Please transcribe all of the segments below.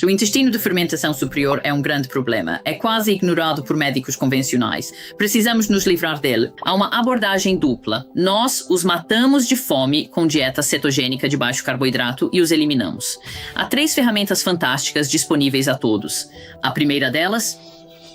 O intestino de fermentação superior é um grande problema. É quase ignorado por médicos convencionais. Precisamos nos livrar dele. Há uma abordagem dupla. Nós os matamos de fome com dieta cetogênica de baixo carboidrato e os eliminamos. Há 3 ferramentas fantásticas disponíveis a todos. A primeira delas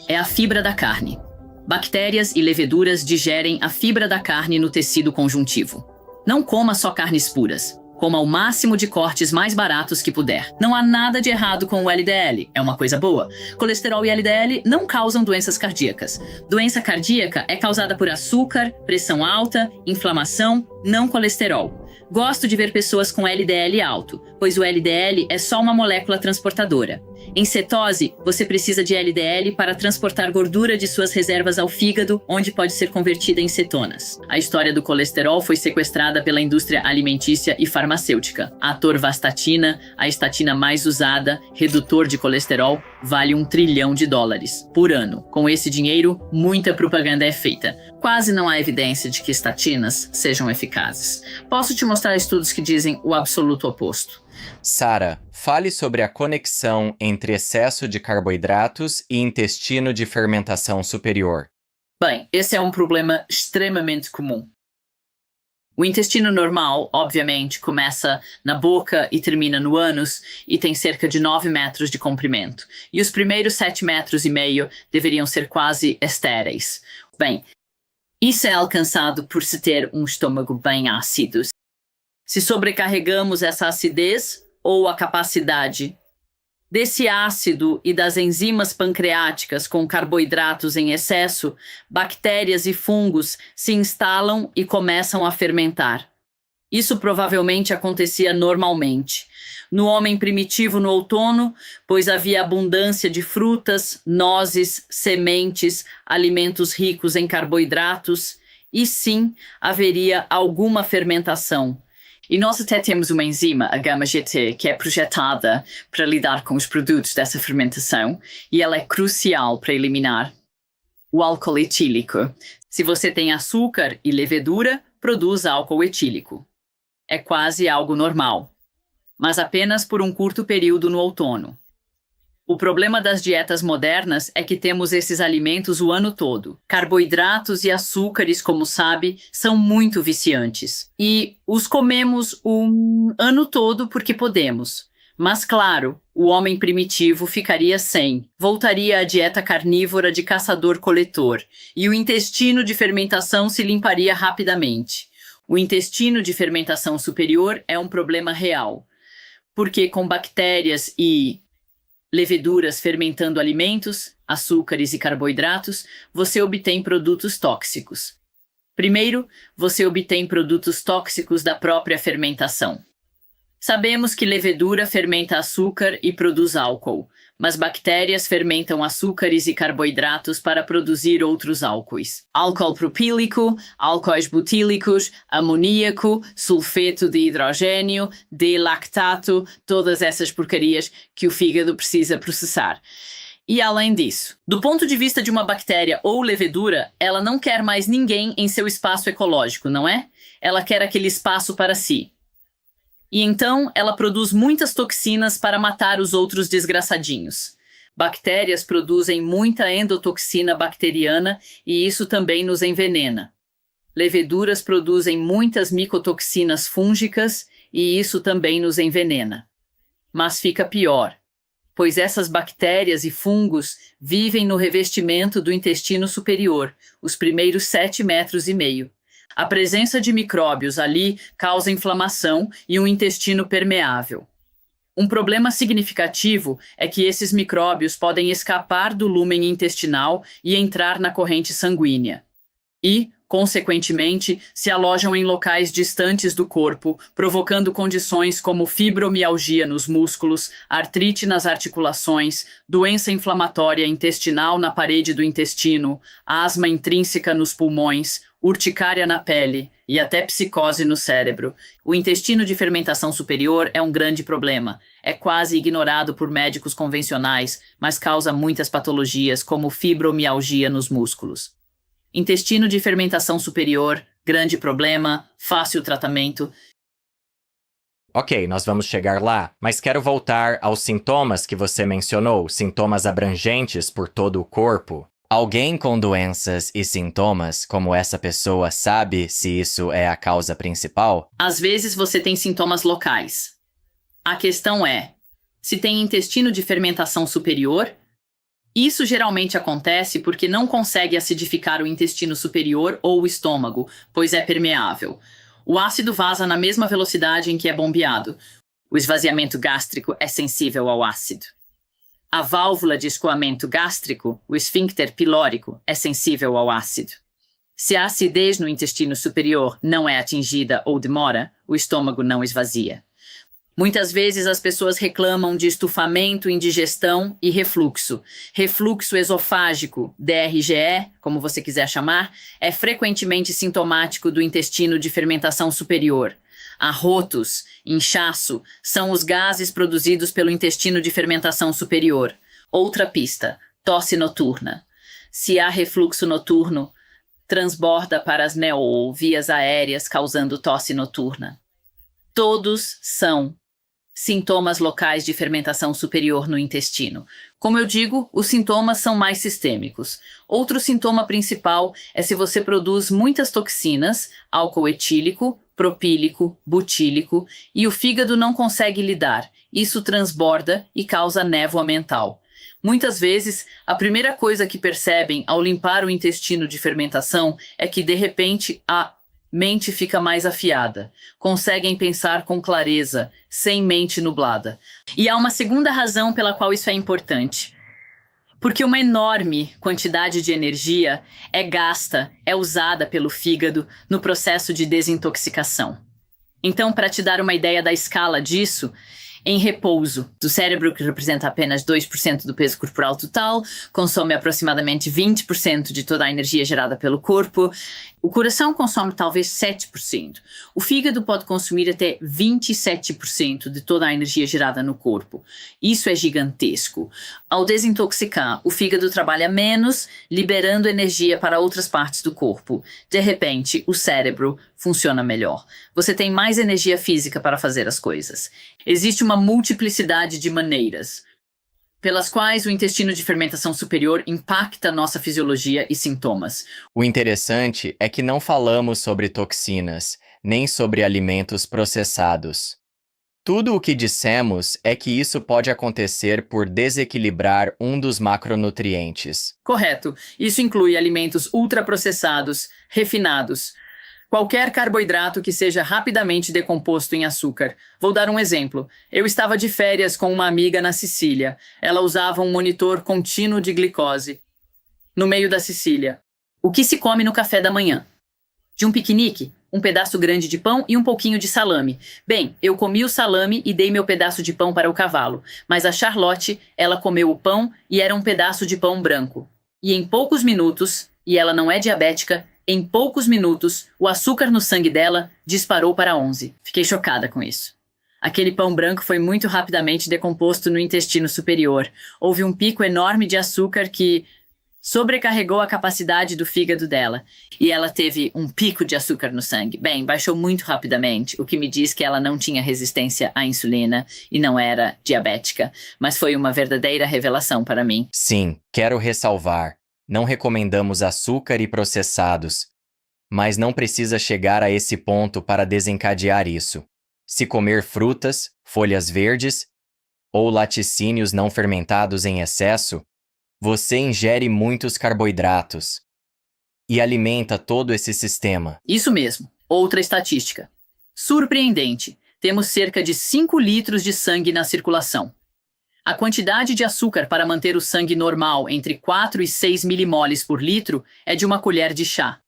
é a fibra da carne. Bactérias e leveduras digerem a fibra da carne no tecido conjuntivo. Não coma só carnes puras. Coma o máximo de cortes mais baratos que puder. Não há nada de errado com o LDL, é uma coisa boa. Colesterol e LDL não causam doenças cardíacas. Doença cardíaca é causada por açúcar, pressão alta, inflamação, não colesterol. Gosto de ver pessoas com LDL alto, pois o LDL é só uma molécula transportadora. Em cetose, você precisa de LDL para transportar gordura de suas reservas ao fígado, onde pode ser convertida em cetonas. A história do colesterol foi sequestrada pela indústria alimentícia e farmacêutica. A atorvastatina, a estatina mais usada, redutor de colesterol, vale $1 trilhão por ano. Com esse dinheiro, muita propaganda é feita. Quase não há evidência de que estatinas sejam eficazes. Posso te mostrar estudos que dizem o absoluto oposto. Sara, fale sobre a conexão entre excesso de carboidratos e intestino de fermentação superior. Bem, esse é um problema extremamente comum. O intestino normal, obviamente, começa na boca e termina no ânus e tem cerca de 9 metros de comprimento. E os primeiros 7,5 metros deveriam ser quase estéreis. Bem, isso é alcançado por se ter um estômago bem ácido. Se sobrecarregamos essa acidez ou a capacidade desse ácido e das enzimas pancreáticas com carboidratos em excesso, bactérias e fungos se instalam e começam a fermentar. Isso provavelmente acontecia normalmente. No homem primitivo no outono, pois havia abundância de frutas, nozes, sementes, alimentos ricos em carboidratos, e sim, haveria alguma fermentação. E nós até temos uma enzima, a γ-GT, que é projetada para lidar com os produtos dessa fermentação, e ela é crucial para eliminar o álcool etílico. Se você tem açúcar e levedura, produz álcool etílico. É quase algo normal, mas apenas por um curto período no outono. O problema das dietas modernas é que temos esses alimentos o ano todo. Carboidratos e açúcares, como sabe, são muito viciantes. E os comemos o ano todo porque podemos. Mas claro, o homem primitivo ficaria sem. Voltaria à dieta carnívora de caçador-coletor. E o intestino de fermentação se limparia rapidamente. O intestino de fermentação superior é um problema real. Porque com bactérias e leveduras fermentando alimentos, açúcares e carboidratos, você obtém produtos tóxicos. Primeiro, você obtém produtos tóxicos da própria fermentação. Sabemos que levedura fermenta açúcar e produz álcool, mas bactérias fermentam açúcares e carboidratos para produzir outros álcoois. Álcool propílico, álcoois butílicos, amoníaco, sulfeto de hidrogênio, D-lactato, todas essas porcarias que o fígado precisa processar. E além disso, do ponto de vista de uma bactéria ou levedura, ela não quer mais ninguém em seu espaço ecológico, não é? Ela quer aquele espaço para si. E então ela produz muitas toxinas para matar os outros desgraçadinhos. Bactérias produzem muita endotoxina bacteriana e isso também nos envenena. Leveduras produzem muitas micotoxinas fúngicas e isso também nos envenena. Mas fica pior, pois essas bactérias e fungos vivem no revestimento do intestino superior, os primeiros 7,5 metros. A presença de micróbios ali causa inflamação e um intestino permeável. Um problema significativo é que esses micróbios podem escapar do lúmen intestinal e entrar na corrente sanguínea. E, consequentemente, se alojam em locais distantes do corpo, provocando condições como fibromialgia nos músculos, artrite nas articulações, doença inflamatória intestinal na parede do intestino, asma intrínseca nos pulmões, urticária na pele e até psicose no cérebro. O intestino de fermentação superior é um grande problema. É quase ignorado por médicos convencionais, mas causa muitas patologias, como fibromialgia nos músculos. Intestino de fermentação superior, grande problema, fácil tratamento. Ok, nós vamos chegar lá, mas quero voltar aos sintomas que você mencionou, sintomas abrangentes por todo o corpo. Alguém com doenças e sintomas, como essa pessoa, sabe se isso é a causa principal? Às vezes você tem sintomas locais. A questão é, se tem intestino de fermentação superior, isso geralmente acontece porque não consegue acidificar o intestino superior ou o estômago, pois é permeável. O ácido vaza na mesma velocidade em que é bombeado. O esvaziamento gástrico é sensível ao ácido. A válvula de escoamento gástrico, o esfíncter pilórico, é sensível ao ácido. Se a acidez no intestino superior não é atingida ou demora, o estômago não esvazia. Muitas vezes as pessoas reclamam de estufamento, indigestão e refluxo. Refluxo esofágico, DRGE, como você quiser chamar, é frequentemente sintomático do intestino de fermentação superior. Arrotos, inchaço, são os gases produzidos pelo intestino de fermentação superior. Outra pista, tosse noturna. Se há refluxo noturno, transborda para as ou vias aéreas, causando tosse noturna. Todos são sintomas locais de fermentação superior no intestino. Como eu digo, os sintomas são mais sistêmicos. Outro sintoma principal é se você produz muitas toxinas, álcool etílico, propílico, butílico, e o fígado não consegue lidar. Isso transborda e causa névoa mental. Muitas vezes, a primeira coisa que percebem ao limpar o intestino de fermentação é que, de repente, a mente fica mais afiada. Conseguem pensar com clareza, sem mente nublada. E há uma segunda razão pela qual isso é importante. Porque uma enorme quantidade de energia é gasta, é usada pelo fígado no processo de desintoxicação. Então, para te dar uma ideia da escala disso, em repouso, o cérebro, que representa apenas 2% do peso corporal total, consome aproximadamente 20% de toda a energia gerada pelo corpo. O coração consome talvez 7%. O fígado pode consumir até 27% de toda a energia gerada no corpo. Isso é gigantesco. Ao desintoxicar, o fígado trabalha menos, liberando energia para outras partes do corpo. De repente, o cérebro funciona melhor. Você tem mais energia física para fazer as coisas. Existe uma multiplicidade de maneiras pelas quais o intestino de fermentação superior impacta nossa fisiologia e sintomas. O interessante é que não falamos sobre toxinas, nem sobre alimentos processados. Tudo o que dissemos é que isso pode acontecer por desequilibrar um dos macronutrientes. Correto. Isso inclui alimentos ultraprocessados, refinados, qualquer carboidrato que seja rapidamente decomposto em açúcar. Vou dar um exemplo. Eu estava de férias com uma amiga na Sicília. Ela usava um monitor contínuo de glicose. No meio da Sicília. O que se come no café da manhã? De um piquenique, um pedaço grande de pão e um pouquinho de salame. Bem, eu comi o salame e dei meu pedaço de pão para o cavalo. Mas a Charlotte, ela comeu o pão e era um pedaço de pão branco. E em poucos minutos, e ela não é diabética, em poucos minutos, o açúcar no sangue dela disparou para 11. Fiquei chocada com isso. Aquele pão branco foi muito rapidamente decomposto no intestino superior. Houve um pico enorme de açúcar que sobrecarregou a capacidade do fígado dela. E ela teve um pico de açúcar no sangue. Bem, baixou muito rapidamente, o que me diz que ela não tinha resistência à insulina e não era diabética. Mas foi uma verdadeira revelação para mim. Sim, quero ressalvar. Não recomendamos açúcar e processados, mas não precisa chegar a esse ponto para desencadear isso. Se comer frutas, folhas verdes ou laticínios não fermentados em excesso, você ingere muitos carboidratos e alimenta todo esse sistema. Isso mesmo. Outra estatística. Surpreendente. Temos cerca de 5 litros de sangue na circulação. A quantidade de açúcar para manter o sangue normal entre 4 e 6 milimoles por litro é de uma colher de chá.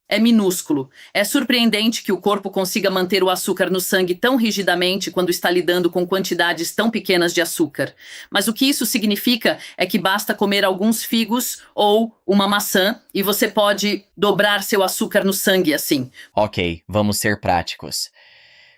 É minúsculo. É surpreendente que o corpo consiga manter o açúcar no sangue tão rigidamente quando está lidando com quantidades tão pequenas de açúcar. Mas o que isso significa é que basta comer alguns figos ou uma maçã e você pode dobrar seu açúcar no sangue assim. Ok, vamos ser práticos.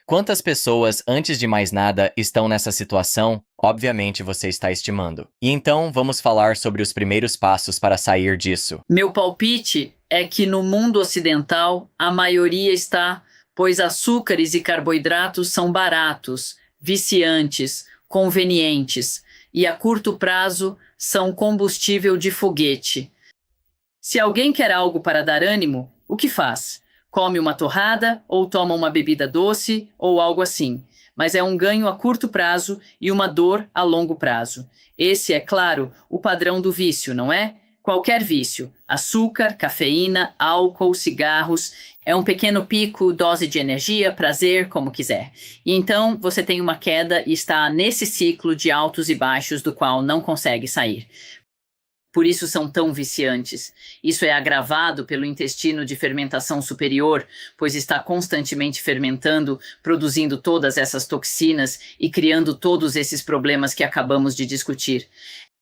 Quantas pessoas, antes de mais nada, estão nessa situação? Obviamente você está estimando. E então, vamos falar sobre os primeiros passos para sair disso. Meu palpite é que no mundo ocidental, a maioria está pois açúcares e carboidratos são baratos, viciantes, convenientes e a curto prazo são combustível de foguete. Se alguém quer algo para dar ânimo, o que faz? Come uma torrada ou toma uma bebida doce ou algo assim. Mas é um ganho a curto prazo e uma dor a longo prazo. Esse é, claro, o padrão do vício, não é? Qualquer vício, açúcar, cafeína, álcool, cigarros, é um pequeno pico, dose de energia, prazer, como quiser. E então você tem uma queda e está nesse ciclo de altos e baixos do qual não consegue sair. Por isso são tão viciantes. Isso é agravado pelo intestino de fermentação superior, pois está constantemente fermentando, produzindo todas essas toxinas e criando todos esses problemas que acabamos de discutir.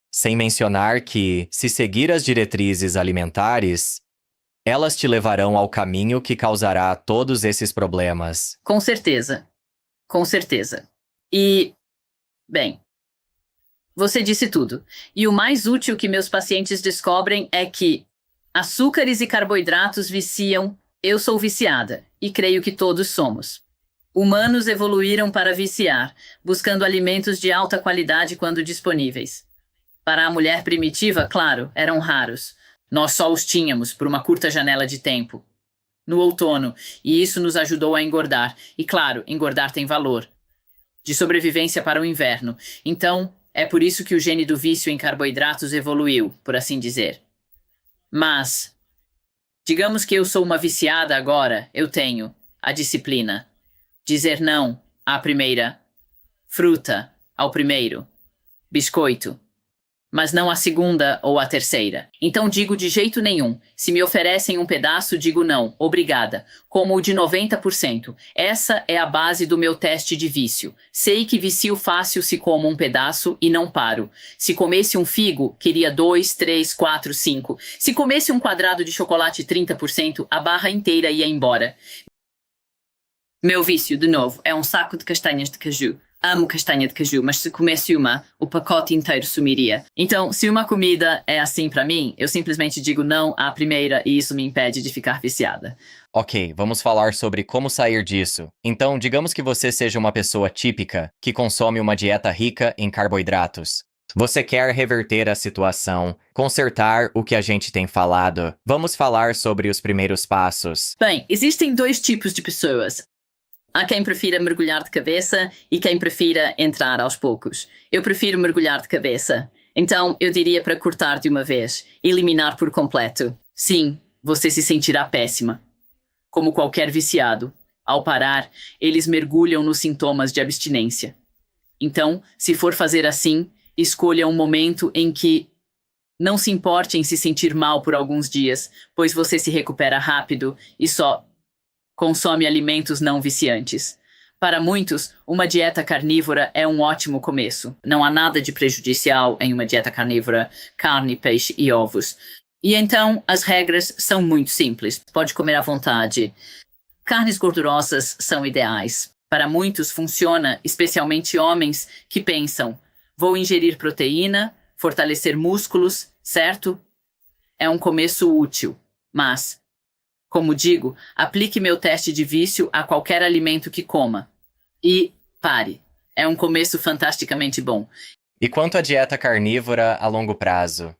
Sem mencionar que, se seguir as diretrizes alimentares, elas te levarão ao caminho que causará todos esses problemas. Com certeza. Com certeza. E, bem, você disse tudo. E o mais útil que meus pacientes descobrem é que açúcares e carboidratos viciam, eu sou viciada, e creio que todos somos. Humanos evoluíram para viciar, buscando alimentos de alta qualidade quando disponíveis. Para a mulher primitiva, claro, eram raros. Nós só os tínhamos por uma curta janela de tempo. No outono, e isso nos ajudou a engordar. E claro, engordar tem valor. De sobrevivência para o inverno. Então, é por isso que o gene do vício em carboidratos evoluiu, por assim dizer. Mas, digamos que eu sou uma viciada agora, eu tenho a disciplina. Dizer não à primeira fruta, ao primeiro biscoito, mas não à segunda ou à terceira. Então digo de jeito nenhum. Se me oferecem um pedaço, digo não, obrigada, como o de 90%. Essa é a base do meu teste de vício. Sei que vicio fácil se como um pedaço e não paro. Se comesse um figo, queria 2, 3, 4, 5. Se comesse um quadrado de chocolate 30%, a barra inteira ia embora. Meu vício, de novo, é um saco de castanhas de caju. Amo castanha de caju, mas se comesse uma, o pacote inteiro sumiria. Então, se uma comida é assim pra mim, eu simplesmente digo não à primeira e isso me impede de ficar viciada. Ok, vamos falar sobre como sair disso. Então, digamos que você seja uma pessoa típica que consome uma dieta rica em carboidratos. Você quer reverter a situação, consertar o que a gente tem falado. Vamos falar sobre os primeiros passos. Bem, existem dois tipos de pessoas. Há quem prefira mergulhar de cabeça e quem prefira entrar aos poucos. Eu prefiro mergulhar de cabeça. Então, eu diria para cortar de uma vez, eliminar por completo. Sim, você se sentirá péssima. Como qualquer viciado, ao parar, eles mergulham nos sintomas de abstinência. Então, se for fazer assim, escolha um momento em que não se importe em se sentir mal por alguns dias, pois você se recupera rápido e só consome alimentos não viciantes. Para muitos, uma dieta carnívora é um ótimo começo. Não há nada de prejudicial em uma dieta carnívora, carne, peixe e ovos. E então, as regras são muito simples. Pode comer à vontade. Carnes gordurosas são ideais. Para muitos funciona, especialmente homens que pensam: vou ingerir proteína, fortalecer músculos, certo? É um começo útil, mas, como digo, aplique meu teste de vício a qualquer alimento que coma. E pare. É um começo fantasticamente bom. E quanto à dieta carnívora a longo prazo?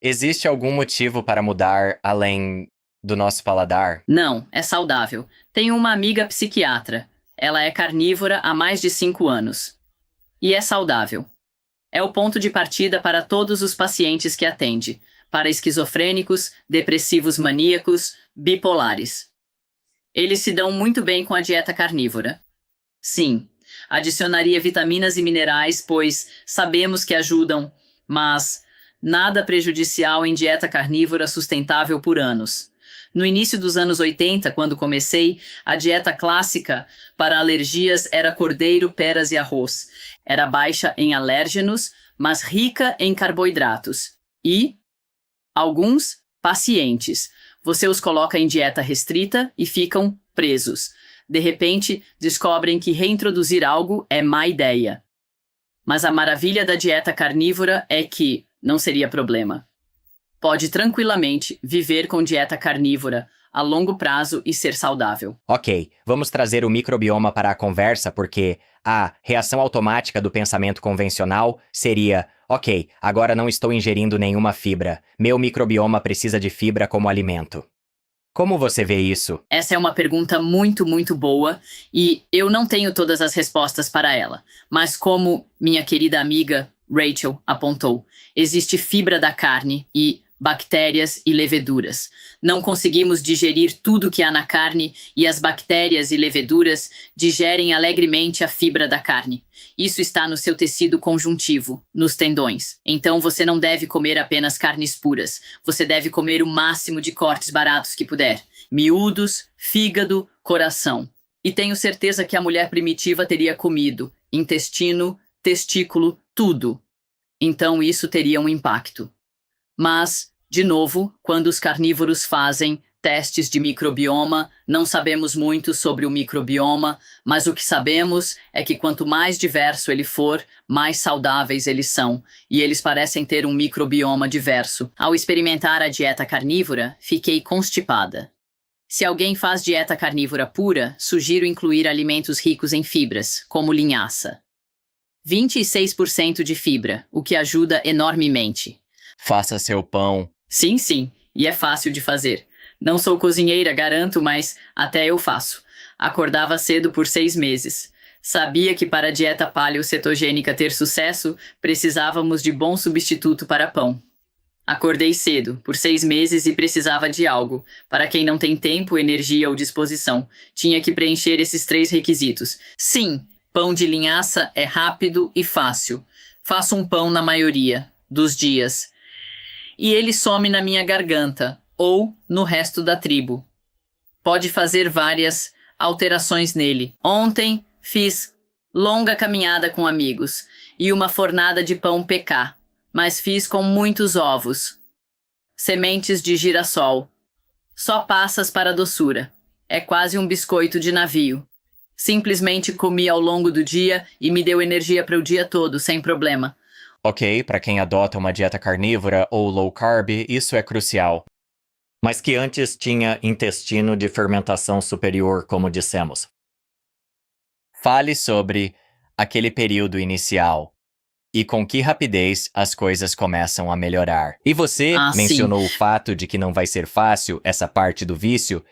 Existe algum motivo para mudar além do nosso paladar? Não, é saudável. Tenho uma amiga psiquiatra. Ela é carnívora há mais de 5 anos. E é saudável. É o ponto de partida para todos os pacientes que atende. Para esquizofrênicos, depressivos maníacos, bipolares. Eles se dão muito bem com a dieta carnívora. Sim, adicionaria vitaminas e minerais, pois sabemos que ajudam, mas nada prejudicial em dieta carnívora sustentável por anos. No início dos anos 80, quando comecei, a dieta clássica para alergias era cordeiro, peras e arroz. Era baixa em alérgenos, mas rica em carboidratos. E alguns pacientes, você os coloca em dieta restrita e ficam presos. De repente, descobrem que reintroduzir algo é má ideia. Mas a maravilha da dieta carnívora é que não seria problema. Pode tranquilamente viver com dieta carnívora a longo prazo e ser saudável. Ok, vamos trazer o microbioma para a conversa porque a reação automática do pensamento convencional seria: ok, agora não estou ingerindo nenhuma fibra. Meu microbioma precisa de fibra como alimento. Como você vê isso? Essa é uma pergunta muito boa e eu não tenho todas as respostas para ela. Mas como minha querida amiga Rachel apontou, existe fibra da carne e bactérias e leveduras. Não conseguimos digerir tudo que há na carne e as bactérias e leveduras digerem alegremente a fibra da carne. Isso está no seu tecido conjuntivo, nos tendões. Então você não deve comer apenas carnes puras. Você deve comer o máximo de cortes baratos que puder. Miúdos, fígado, coração. E tenho certeza que a mulher primitiva teria comido intestino, testículo, tudo. Então isso teria um impacto. Mas, de novo, quando os carnívoros fazem testes de microbioma, não sabemos muito sobre o microbioma, mas o que sabemos é que quanto mais diverso ele for, mais saudáveis eles são, e eles parecem ter um microbioma diverso. Ao experimentar a dieta carnívora, fiquei constipada. Se alguém faz dieta carnívora pura, sugiro incluir alimentos ricos em fibras, como linhaça. 26% de fibra, o que ajuda enormemente. Faça seu pão. Sim, e é fácil de fazer. Não sou cozinheira, garanto, mas até eu faço. Acordava cedo por 6 meses. Sabia que para a dieta paleocetogênica ter sucesso, precisávamos de bom substituto para pão. Acordei cedo, por 6 meses e precisava de algo. Para quem não tem tempo, energia ou disposição, tinha que preencher esses 3 requisitos. Sim, pão de linhaça é rápido e fácil. Faço um pão na maioria dos dias. E ele some na minha garganta, ou no resto da tribo. Pode fazer várias alterações nele. Ontem fiz longa caminhada com amigos e uma fornada de pão PK, mas fiz com muitos ovos. Sementes de girassol. Só passas para a doçura. É quase um biscoito de navio. Simplesmente comi ao longo do dia e me deu energia para o dia todo, sem problema. Ok, para quem adota uma dieta carnívora ou low carb, isso é crucial. Mas que antes tinha intestino de fermentação superior, como dissemos. Fale sobre aquele período inicial e com que rapidez as coisas começam a melhorar. E você mencionou o fato de que não vai ser fácil essa parte do vício.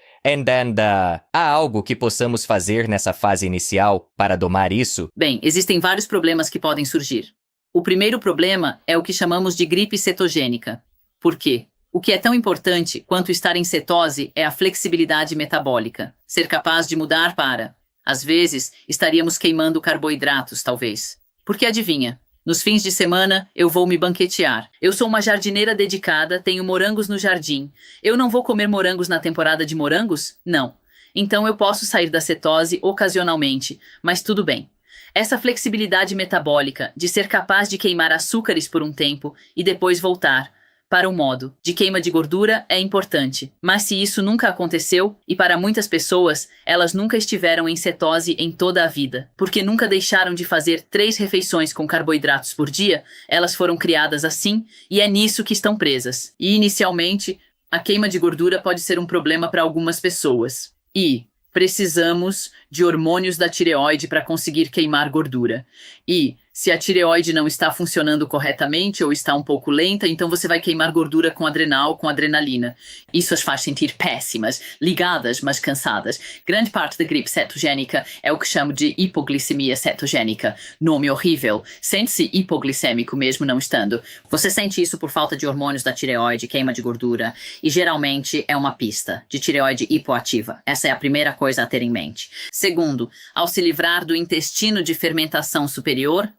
Há algo que possamos fazer nessa fase inicial para domar isso? Bem, existem vários problemas que podem surgir. O primeiro problema é o que chamamos de gripe cetogênica. Por quê? O que é tão importante quanto estar em cetose é a flexibilidade metabólica. Ser capaz de mudar para. Às vezes, estaríamos queimando carboidratos, talvez. Porque adivinha, nos fins de semana eu vou me banquetear. Eu sou uma jardineira dedicada, tenho morangos no jardim. Eu não vou comer morangos na temporada de morangos? Não. Então eu posso sair da cetose ocasionalmente, mas tudo bem. Essa flexibilidade metabólica de ser capaz de queimar açúcares por um tempo e depois voltar para o modo de queima de gordura é importante. Mas se isso nunca aconteceu, e para muitas pessoas, elas nunca estiveram em cetose em toda a vida, porque nunca deixaram de fazer 3 refeições com carboidratos por dia, elas foram criadas assim e é nisso que estão presas. E inicialmente, a queima de gordura pode ser um problema para algumas pessoas. E precisamos de hormônios da tireoide para conseguir queimar gordura. E, se a tireoide não está funcionando corretamente ou está um pouco lenta, então você vai queimar gordura com adrenal, com adrenalina. Isso as faz sentir péssimas, ligadas, mas cansadas. Grande parte da gripe cetogênica é o que chamo de hipoglicemia cetogênica. Nome horrível. Sente-se hipoglicêmico mesmo não estando. Você sente isso por falta de hormônios da tireoide, queima de gordura, e geralmente é uma pista de tireoide hipoativa. Essa é a primeira coisa a ter em mente. Segundo, ao se livrar do intestino de fermentação superior,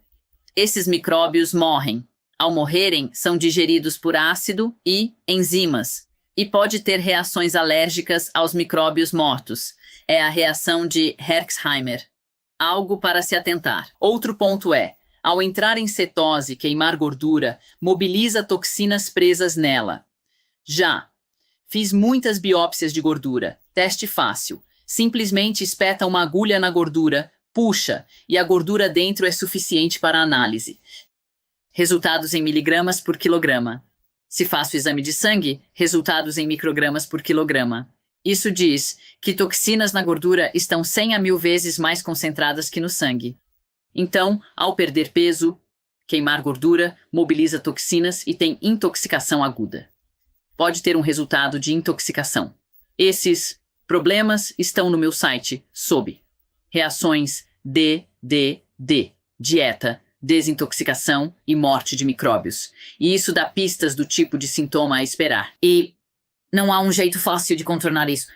esses micróbios morrem. Ao morrerem, são digeridos por ácido e enzimas, e pode ter reações alérgicas aos micróbios mortos. É a reação de Herxheimer. Algo para se atentar. Outro ponto é, ao entrar em cetose, queimar gordura, mobiliza toxinas presas nela. Já fiz muitas biópsias de gordura. Teste fácil. Simplesmente espeta uma agulha na gordura, puxa, e a gordura dentro é suficiente para análise. Resultados em miligramas por quilograma. Se faço exame de sangue, resultados em microgramas por quilograma. Isso diz que toxinas na gordura estão 100 a 1000 vezes mais concentradas que no sangue. Então, ao perder peso, queimar gordura mobiliza toxinas e tem intoxicação aguda. Pode ter um resultado de intoxicação. Esses problemas estão no meu site sob reações DDD, dieta, desintoxicação e morte de micróbios. E isso dá pistas do tipo de sintoma a esperar. E não há um jeito fácil de contornar isso.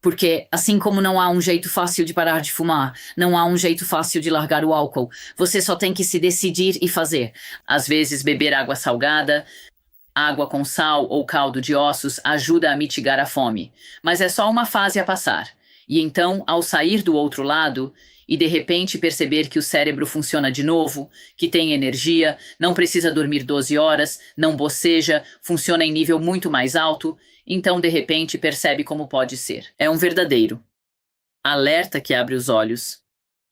Porque, assim como não há um jeito fácil de parar de fumar, não há um jeito fácil de largar o álcool. Você só tem que se decidir e fazer. Às vezes, beber água salgada, água com sal ou caldo de ossos ajuda a mitigar a fome. Mas é só uma fase a passar. E então, ao sair do outro lado e de repente perceber que o cérebro funciona de novo, que tem energia, não precisa dormir 12 horas, não boceja, funciona em nível muito mais alto, então de repente percebe como pode ser. É um verdadeiro alerta que abre os olhos.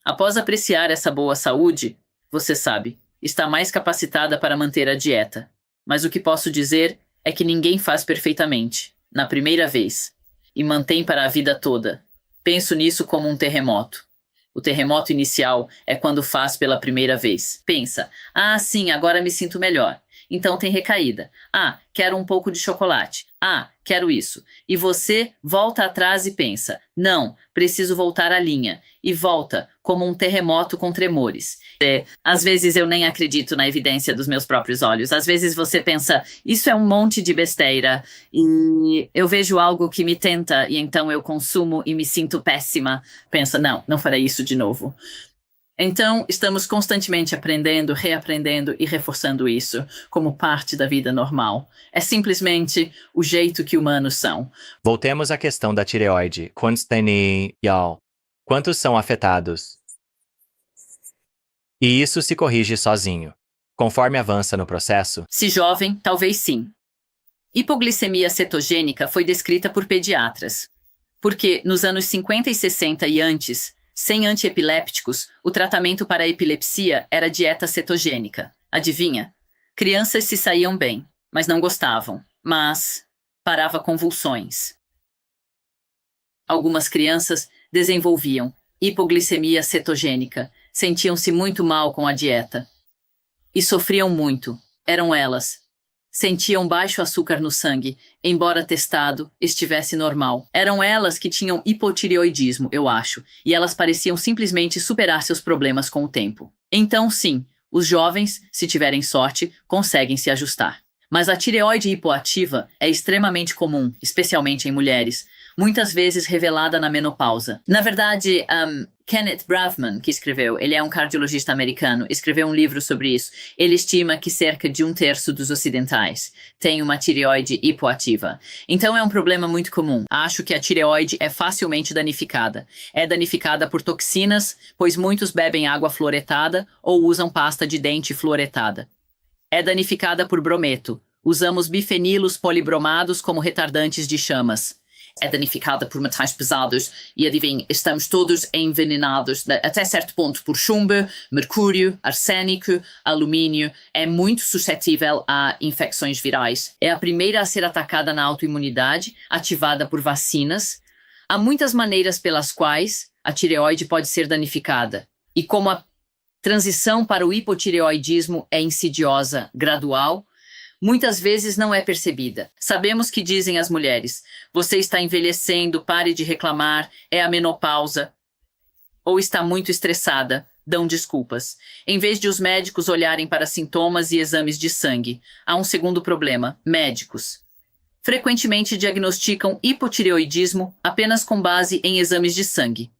Após apreciar essa boa saúde, você sabe, está mais capacitada para manter a dieta. Mas o que posso dizer é que ninguém faz perfeitamente, na primeira vez, e mantém para a vida toda. Penso nisso como um terremoto. O terremoto inicial é quando faz pela primeira vez. Pensa, sim, agora me sinto melhor. Então tem recaída. Quero um pouco de chocolate. Quero isso. E você volta atrás e pensa, não, preciso voltar à linha. E volta, como um terremoto com tremores. Às vezes eu nem acredito na evidência dos meus próprios olhos. Às vezes você pensa, isso é um monte de besteira. E eu vejo algo que me tenta e então eu consumo e me sinto péssima. Pensa, não farei isso de novo. Então, estamos constantemente aprendendo, reaprendendo e reforçando isso como parte da vida normal. É simplesmente o jeito que humanos são. Voltemos à questão da tireoide. Quantos são afetados? E isso se corrige sozinho. Conforme avança no processo, Se jovem, talvez sim. Hipoglicemia cetogênica foi descrita por pediatras. Porque, nos anos 50 e 60 e antes, sem antiepilépticos, o tratamento para a epilepsia era dieta cetogênica. Adivinha? Crianças se saíam bem, mas não gostavam. Mas parava convulsões. Algumas crianças desenvolviam hipoglicemia cetogênica, sentiam-se muito mal com a dieta. E sofriam muito. Eram elas. Sentiam baixo açúcar no sangue, embora testado estivesse normal. Eram elas que tinham hipotireoidismo, eu acho, e elas pareciam simplesmente superar seus problemas com o tempo. Então, sim, os jovens, se tiverem sorte, conseguem se ajustar. Mas a tireoide hipoativa é extremamente comum, especialmente em mulheres, muitas vezes revelada na menopausa. Na verdade, Kenneth Bravman, que escreveu, ele é um cardiologista americano, escreveu um livro sobre isso. Ele estima que cerca de 1/3 dos ocidentais têm uma tireoide hipoativa. Então é um problema muito comum. Acho que a tireoide é facilmente danificada. É danificada por toxinas, pois muitos bebem água fluoretada ou usam pasta de dente fluoretada. É danificada por brometo. Usamos bifenilos polibromados como retardantes de chamas. É danificada por metais pesados e, adivinhe, estamos todos envenenados até certo ponto por chumbo, mercúrio, arsênico, alumínio. É muito suscetível a infecções virais. É a primeira a ser atacada na autoimunidade, ativada por vacinas. Há muitas maneiras pelas quais a tireoide pode ser danificada. E como a transição para o hipotireoidismo é insidiosa, gradual, muitas vezes não é percebida. Sabemos que dizem as mulheres, você está envelhecendo, pare de reclamar, é a menopausa. Ou está muito estressada, dão desculpas. Em vez de os médicos olharem para sintomas e exames de sangue, há um segundo problema, médicos. Frequentemente diagnosticam hipotireoidismo apenas com base em exames de sangue,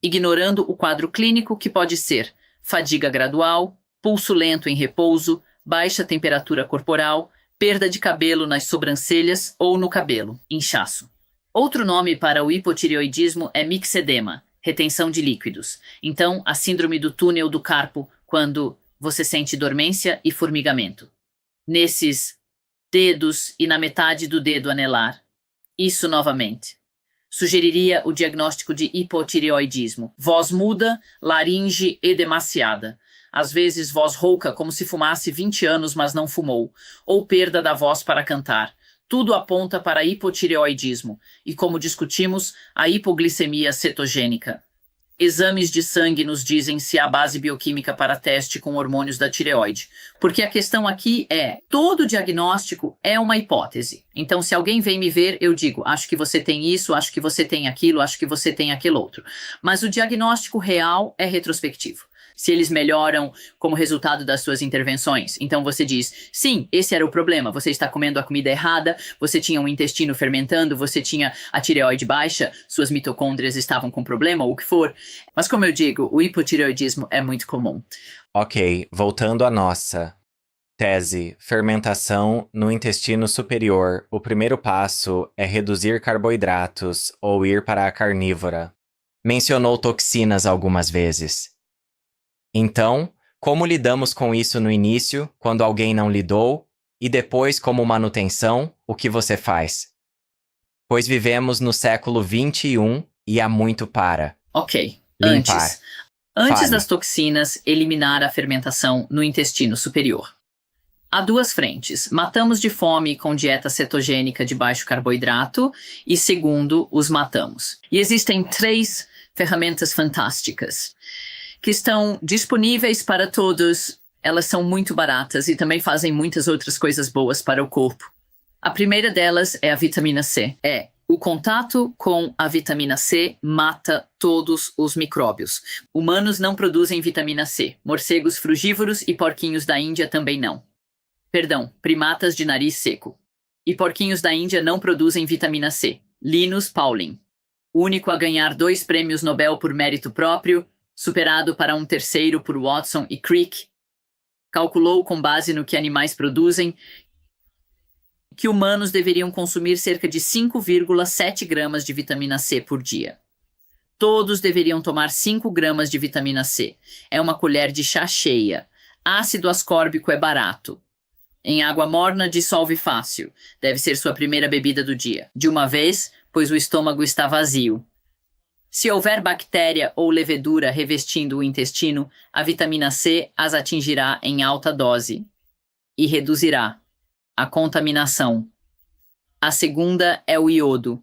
ignorando o quadro clínico que pode ser fadiga gradual, pulso lento em repouso, baixa temperatura corporal, perda de cabelo nas sobrancelhas ou no cabelo, inchaço. Outro nome para o hipotireoidismo é mixedema, retenção de líquidos. Então, a síndrome do túnel do carpo, quando você sente dormência e formigamento. Nesses dedos e na metade do dedo anelar. Isso novamente. Sugeriria o diagnóstico de hipotireoidismo. Voz muda, laringe edemaciada. Às vezes voz rouca como se fumasse 20 anos, mas não fumou. Ou perda da voz para cantar. Tudo aponta para hipotireoidismo e, como discutimos, a hipoglicemia cetogênica. Exames de sangue nos dizem se há base bioquímica para teste com hormônios da tireoide. Porque a questão aqui é, todo diagnóstico é uma hipótese. Então, se alguém vem me ver, eu digo, acho que você tem isso, acho que você tem aquilo, acho que você tem aquele outro. Mas o diagnóstico real é retrospectivo. Se eles melhoram como resultado das suas intervenções. Então você diz, sim, esse era o problema, você está comendo a comida errada, você tinha um intestino fermentando, você tinha a tireoide baixa, suas mitocôndrias estavam com problema, ou o que for. Mas como eu digo, o hipotireoidismo é muito comum. Ok, voltando à nossa tese, fermentação no intestino superior. O primeiro passo é reduzir carboidratos ou ir para a carnívora. Mencionou toxinas algumas vezes. Então, como lidamos com isso no início, quando alguém não lidou, e depois como manutenção, o que você faz? Pois vivemos no século XXI e há muito para. Ok, Limpar. Antes Fale. das toxinas, eliminar a fermentação no intestino superior. Há duas frentes. Matamos de fome com dieta cetogênica de baixo carboidrato e, segundo, os matamos. E existem 3 ferramentas fantásticas que estão disponíveis para todos. Elas são muito baratas e também fazem muitas outras coisas boas para o corpo. A primeira delas é a vitamina C. O contato com a vitamina C mata todos os micróbios. Humanos não produzem vitamina C. Morcegos frugívoros e porquinhos da Índia também não. Perdão, primatas de nariz seco. E porquinhos da Índia não produzem vitamina C. Linus Pauling, único a ganhar 2 prêmios Nobel por mérito próprio, superado para um terceiro por Watson e Crick, calculou com base no que animais produzem que humanos deveriam consumir cerca de 5,7 gramas de vitamina C por dia. Todos deveriam tomar 5 gramas de vitamina C. É uma colher de chá cheia. Ácido ascórbico é barato. Em água morna, dissolve fácil. Deve ser sua primeira bebida do dia. De uma vez, pois o estômago está vazio. Se houver bactéria ou levedura revestindo o intestino, a vitamina C as atingirá em alta dose e reduzirá a contaminação. A segunda é o iodo.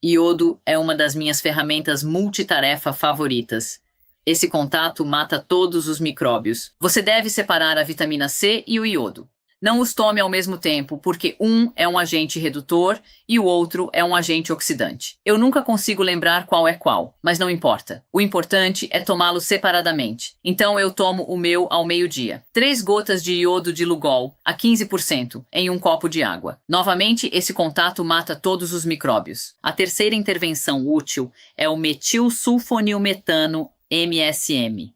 Iodo é uma das minhas ferramentas multitarefa favoritas. Esse contato mata todos os micróbios. Você deve separar a vitamina C e o iodo. Não os tome ao mesmo tempo, porque um é um agente redutor e o outro é um agente oxidante. Eu nunca consigo lembrar qual é qual, mas não importa. O importante é tomá-los separadamente. Então eu tomo o meu ao meio-dia. 3 gotas de iodo de Lugol, a 15%, em um copo de água. Novamente, esse contato mata todos os micróbios. A terceira intervenção útil é o metilsulfonilmetano MSM.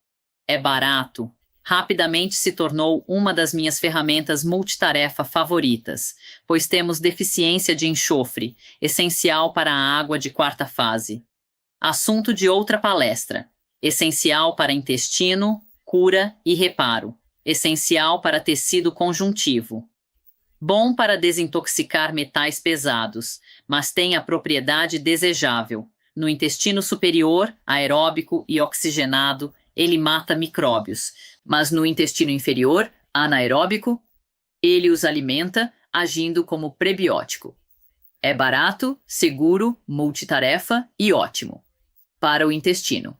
É barato. Rapidamente se tornou uma das minhas ferramentas multitarefa favoritas, pois temos deficiência de enxofre, essencial para a água de 4ª fase. Assunto de outra palestra. Essencial para intestino, cura e reparo. Essencial para tecido conjuntivo. Bom para desintoxicar metais pesados, mas tem a propriedade desejável. No intestino superior, aeróbico e oxigenado, ele mata micróbios, mas no intestino inferior, anaeróbico, ele os alimenta, agindo como prebiótico. É barato, seguro, multitarefa e ótimo para o intestino.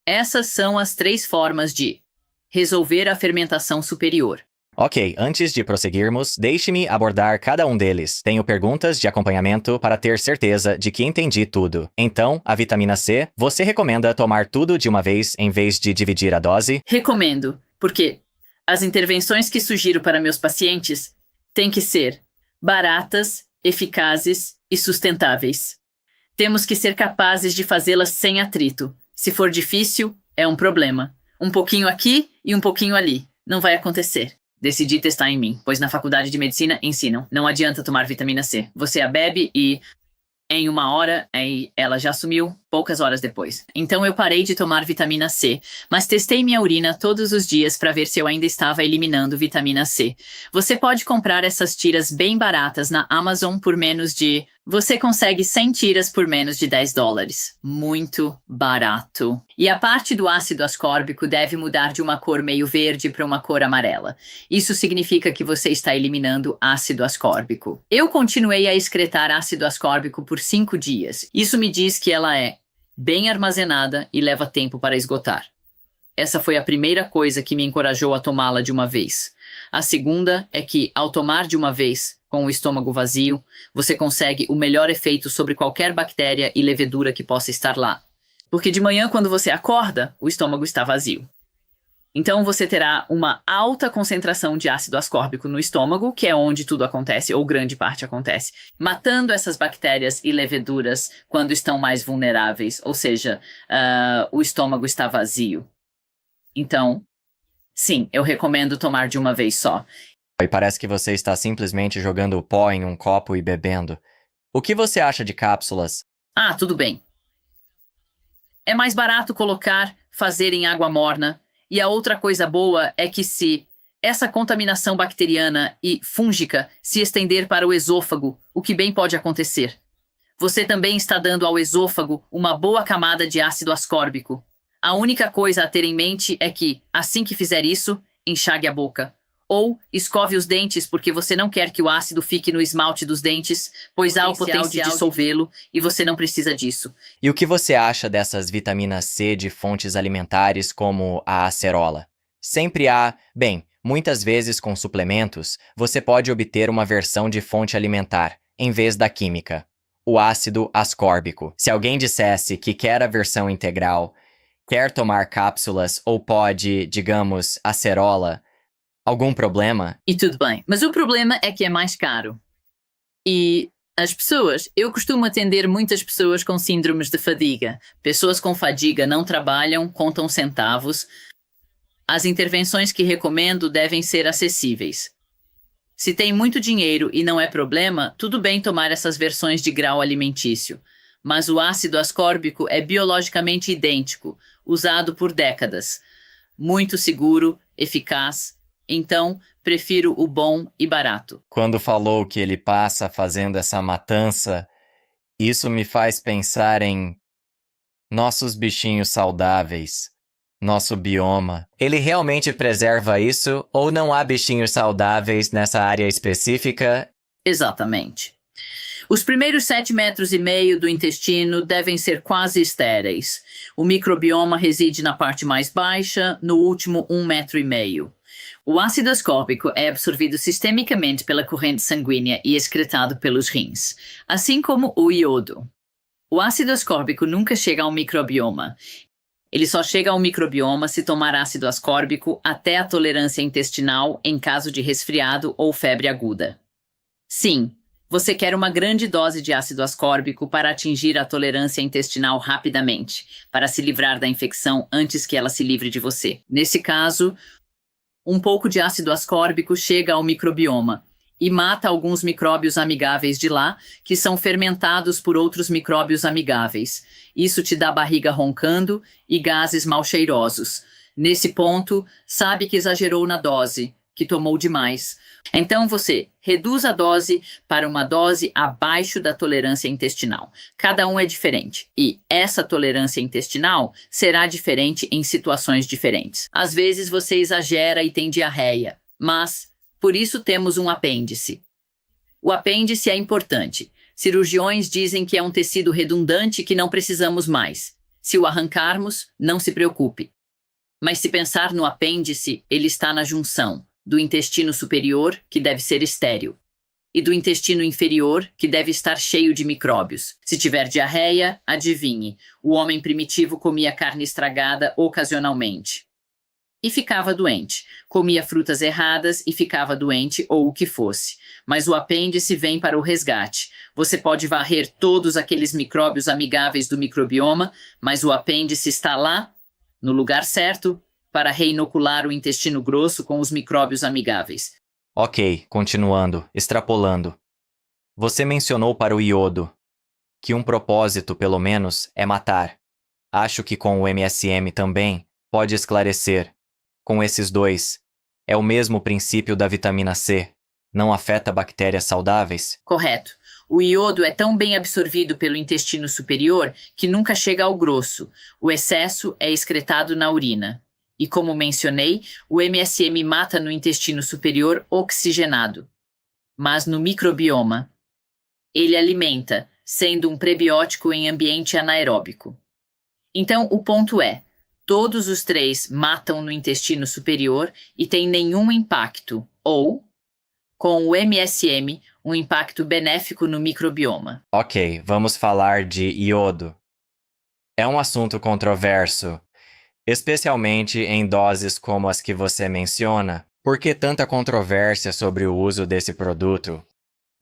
Essas são as 3 formas de resolver a fermentação superior. Ok, antes de prosseguirmos, deixe-me abordar cada um deles. Tenho perguntas de acompanhamento para ter certeza de que entendi tudo. Então, a vitamina C, você recomenda tomar tudo de uma vez em vez de dividir a dose? Recomendo, porque as intervenções que sugiro para meus pacientes têm que ser baratas, eficazes e sustentáveis. Temos que ser capazes de fazê-las sem atrito. Se for difícil, é um problema. Um pouquinho aqui e um pouquinho ali. Não vai acontecer. Decidi testar em mim, pois na faculdade de medicina ensinam. Não adianta tomar vitamina C. Você a bebe e, em 1 hora, aí ela já sumiu poucas horas depois. Então eu parei de tomar vitamina C, mas testei minha urina todos os dias para ver se eu ainda estava eliminando vitamina C. Você pode comprar essas tiras bem baratas na Amazon por menos de... Você consegue 100 tiras por menos de $10. Muito barato. E a parte do ácido ascórbico deve mudar de uma cor meio verde para uma cor amarela. Isso significa que você está eliminando ácido ascórbico. Eu continuei a excretar ácido ascórbico por 5 dias. Isso me diz que ela é bem armazenada e leva tempo para esgotar. Essa foi a primeira coisa que me encorajou a tomá-la de uma vez. A segunda é que, ao tomar de uma vez, com o estômago vazio, você consegue o melhor efeito sobre qualquer bactéria e levedura que possa estar lá. Porque de manhã, quando você acorda, o estômago está vazio. Então você terá uma alta concentração de ácido ascórbico no estômago, que é onde tudo acontece, ou grande parte acontece, matando essas bactérias e leveduras quando estão mais vulneráveis, ou seja, o estômago está vazio. Então, sim, eu recomendo tomar de uma vez só. E parece que você está simplesmente jogando o pó em um copo e bebendo. O que você acha de cápsulas? Ah, tudo bem. É mais barato fazer em água morna. E a outra coisa boa é que se essa contaminação bacteriana e fúngica se estender para o esôfago, o que bem pode acontecer, você também está dando ao esôfago uma boa camada de ácido ascórbico. A única coisa a ter em mente é que, assim que fizer isso, enxague a boca. Ou escove os dentes porque você não quer que o ácido fique no esmalte dos dentes, pois há o potencial de dissolvê-lo e você não precisa disso. E o que você acha dessas vitaminas C de fontes alimentares como a acerola? Sempre há... Bem, muitas vezes com suplementos, você pode obter uma versão de fonte alimentar, em vez da química. O ácido ascórbico. Se alguém dissesse que quer a versão integral, quer tomar cápsulas ou pode, digamos, acerola, algum problema? E tudo bem, mas o problema é que é mais caro. E eu costumo atender muitas pessoas com síndromes de fadiga. Pessoas com fadiga não trabalham, contam centavos. As intervenções que recomendo devem ser acessíveis. Se tem muito dinheiro e não é problema, tudo bem tomar essas versões de grau alimentício. Mas o ácido ascórbico é biologicamente idêntico, usado por décadas. Muito seguro, eficaz. Então, prefiro o bom e barato. Quando falou que ele passa fazendo essa matança, isso me faz pensar em nossos bichinhos saudáveis, nosso bioma. Ele realmente preserva isso ou não há bichinhos saudáveis nessa área específica? Exatamente. Os primeiros 7,5 metros do intestino devem ser quase estéreis. O microbioma reside na parte mais baixa, no último 1,5 metro. O ácido ascórbico é absorvido sistemicamente pela corrente sanguínea e excretado pelos rins, assim como o iodo. O ácido ascórbico nunca chega ao microbioma. Ele só chega ao microbioma se tomar ácido ascórbico até a tolerância intestinal em caso de resfriado ou febre aguda. Sim, você quer uma grande dose de ácido ascórbico para atingir a tolerância intestinal rapidamente, para se livrar da infecção antes que ela se livre de você. Nesse caso, um pouco de ácido ascórbico chega ao microbioma e mata alguns micróbios amigáveis de lá, que são fermentados por outros micróbios amigáveis. Isso te dá barriga roncando e gases mal cheirosos. Nesse ponto, sabe que exagerou na dose, que tomou demais. Então você reduz a dose para uma dose abaixo da tolerância intestinal. Cada um é diferente e essa tolerância intestinal será diferente em situações diferentes. Às vezes você exagera e tem diarreia, mas por isso temos um apêndice. O apêndice é importante. Cirurgiões dizem que é um tecido redundante que não precisamos mais. Se o arrancarmos, não se preocupe. Mas se pensar no apêndice, ele está na junção do intestino superior, que deve ser estéril, e do intestino inferior, que deve estar cheio de micróbios. Se tiver diarreia, adivinhe, o homem primitivo comia carne estragada ocasionalmente. E ficava doente. Comia frutas erradas e ficava doente ou o que fosse. Mas o apêndice vem para o resgate. Você pode varrer todos aqueles micróbios amigáveis do microbioma, mas o apêndice está lá, no lugar certo, para reinocular o intestino grosso com os micróbios amigáveis. Ok, continuando, extrapolando. Você mencionou para o iodo. que um propósito, pelo menos, é matar. Acho que com o MSM também pode esclarecer. Com esses dois, é o mesmo princípio da vitamina C. Não afeta bactérias saudáveis? Correto. O iodo é tão bem absorvido pelo intestino superior que nunca chega ao grosso. O excesso é excretado na urina. E como mencionei, o MSM mata no intestino superior oxigenado. Mas no microbioma, ele alimenta, sendo um prebiótico em ambiente anaeróbico. Então, o ponto é, todos os três matam no intestino superior e têm nenhum impacto, ou, com o MSM, um impacto benéfico no microbioma. Ok, vamos falar de iodo. É um assunto controverso, especialmente em doses como as que você menciona. Por que tanta controvérsia sobre o uso desse produto?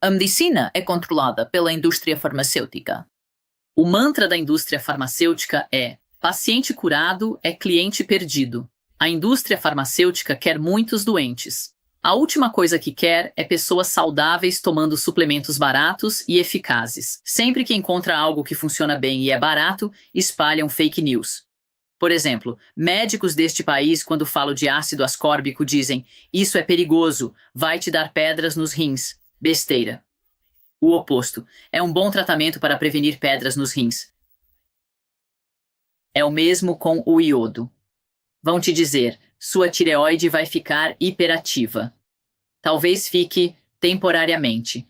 A medicina é controlada pela indústria farmacêutica. O mantra da indústria farmacêutica é: paciente curado é cliente perdido. A indústria farmacêutica quer muitos doentes. A última coisa que quer é pessoas saudáveis tomando suplementos baratos e eficazes. Sempre que encontra algo que funciona bem e é barato, espalham fake news. Por exemplo, médicos deste país, quando falam de ácido ascórbico, dizem: isso é perigoso, vai te dar pedras nos rins. Besteira. O oposto. É um bom tratamento para prevenir pedras nos rins. É o mesmo com o iodo. Vão te dizer: sua tireoide vai ficar hiperativa. Talvez fique temporariamente,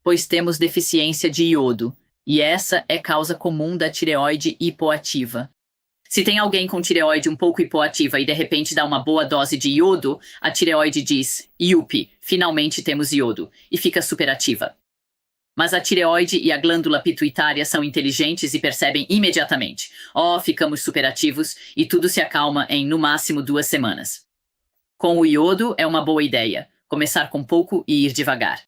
pois temos deficiência de iodo, e essa é causa comum da tireoide hipoativa. Se tem alguém com tireoide um pouco hipoativa e de repente dá uma boa dose de iodo, a tireoide diz: "Yupi, finalmente temos iodo", e fica superativa. Mas a tireoide e a glândula pituitária são inteligentes e percebem imediatamente: "Oh, ficamos superativos", e tudo se acalma em, no máximo, 2 semanas. Com o iodo é uma boa ideia, começar com pouco e ir devagar.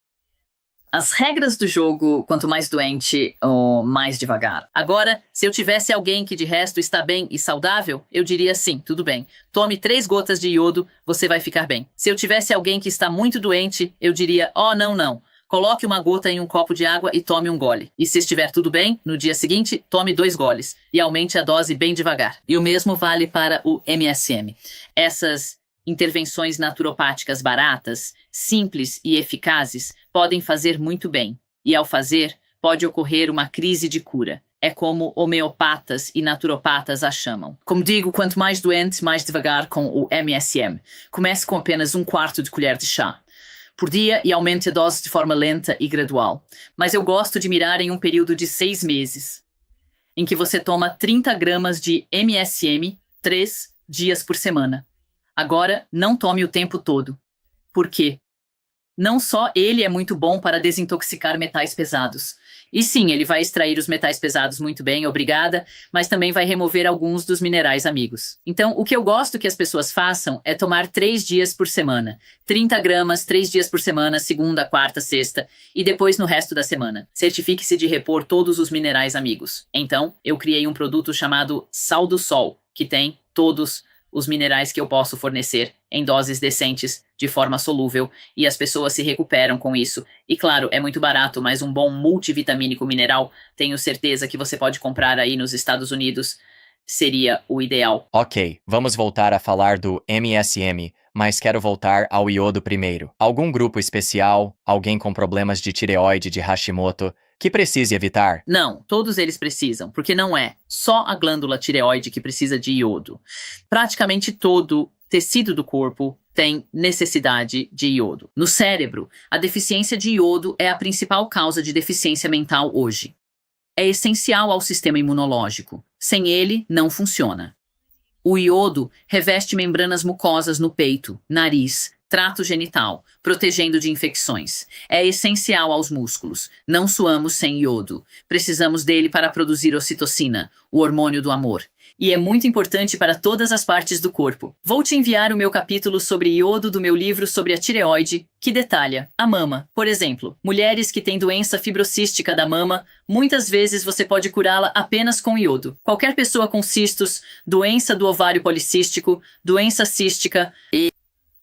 As regras do jogo, quanto mais doente, ou mais devagar. Agora, se eu tivesse alguém que de resto está bem e saudável, eu diria sim, tudo bem. Tome 3 gotas de iodo, você vai ficar bem. Se eu tivesse alguém que está muito doente, eu diria: oh, não. Coloque uma gota em um copo de água e tome um gole. E se estiver tudo bem, no dia seguinte, tome 2 goles. E aumente a dose bem devagar. E o mesmo vale para o MSM. Essas intervenções naturopáticas baratas, simples e eficazes podem fazer muito bem. E ao fazer, pode ocorrer uma crise de cura. É como homeopatas e naturopatas a chamam. Como digo, quanto mais doente, mais devagar com o MSM. Comece com apenas 1/4 de colher de chá por dia e aumente a dose de forma lenta e gradual. Mas eu gosto de mirar em um período de 6 meses, em que você toma 30 gramas de MSM 3 dias por semana. Agora, não tome o tempo todo. Por quê? Não só ele é muito bom para desintoxicar metais pesados. E sim, ele vai extrair os metais pesados muito bem, obrigada, mas também vai remover alguns dos minerais amigos. Então, o que eu gosto que as pessoas façam é tomar 3 dias por semana. 30 gramas, 3 dias por semana, segunda, quarta, sexta, e depois no resto da semana. Certifique-se de repor todos os minerais amigos. Então, eu criei um produto chamado Sal do Sol, que tem todos os minerais que eu posso fornecer em doses decentes, de forma solúvel, e as pessoas se recuperam com isso. E claro, é muito barato, mas um bom multivitamínico mineral, tenho certeza que você pode comprar aí nos Estados Unidos, seria o ideal. Ok, vamos voltar a falar do MSM, mas quero voltar ao iodo primeiro. Algum grupo especial, alguém com problemas de tireoide de Hashimoto, que precise evitar? Não, todos eles precisam, porque não é só a glândula tireoide que precisa de iodo. Praticamente todo tecido do corpo tem necessidade de iodo. No cérebro, a deficiência de iodo é a principal causa de deficiência mental hoje. É essencial ao sistema imunológico. Sem ele, não funciona. O iodo reveste membranas mucosas no peito, nariz, trato genital, protegendo de infecções. É essencial aos músculos. Não suamos sem iodo. Precisamos dele para produzir ocitocina, o hormônio do amor. E é muito importante para todas as partes do corpo. Vou te enviar o meu capítulo sobre iodo do meu livro sobre a tireoide, que detalha a mama. Por exemplo, mulheres que têm doença fibrocística da mama, muitas vezes você pode curá-la apenas com iodo. Qualquer pessoa com cistos, doença do ovário policístico, doença cística e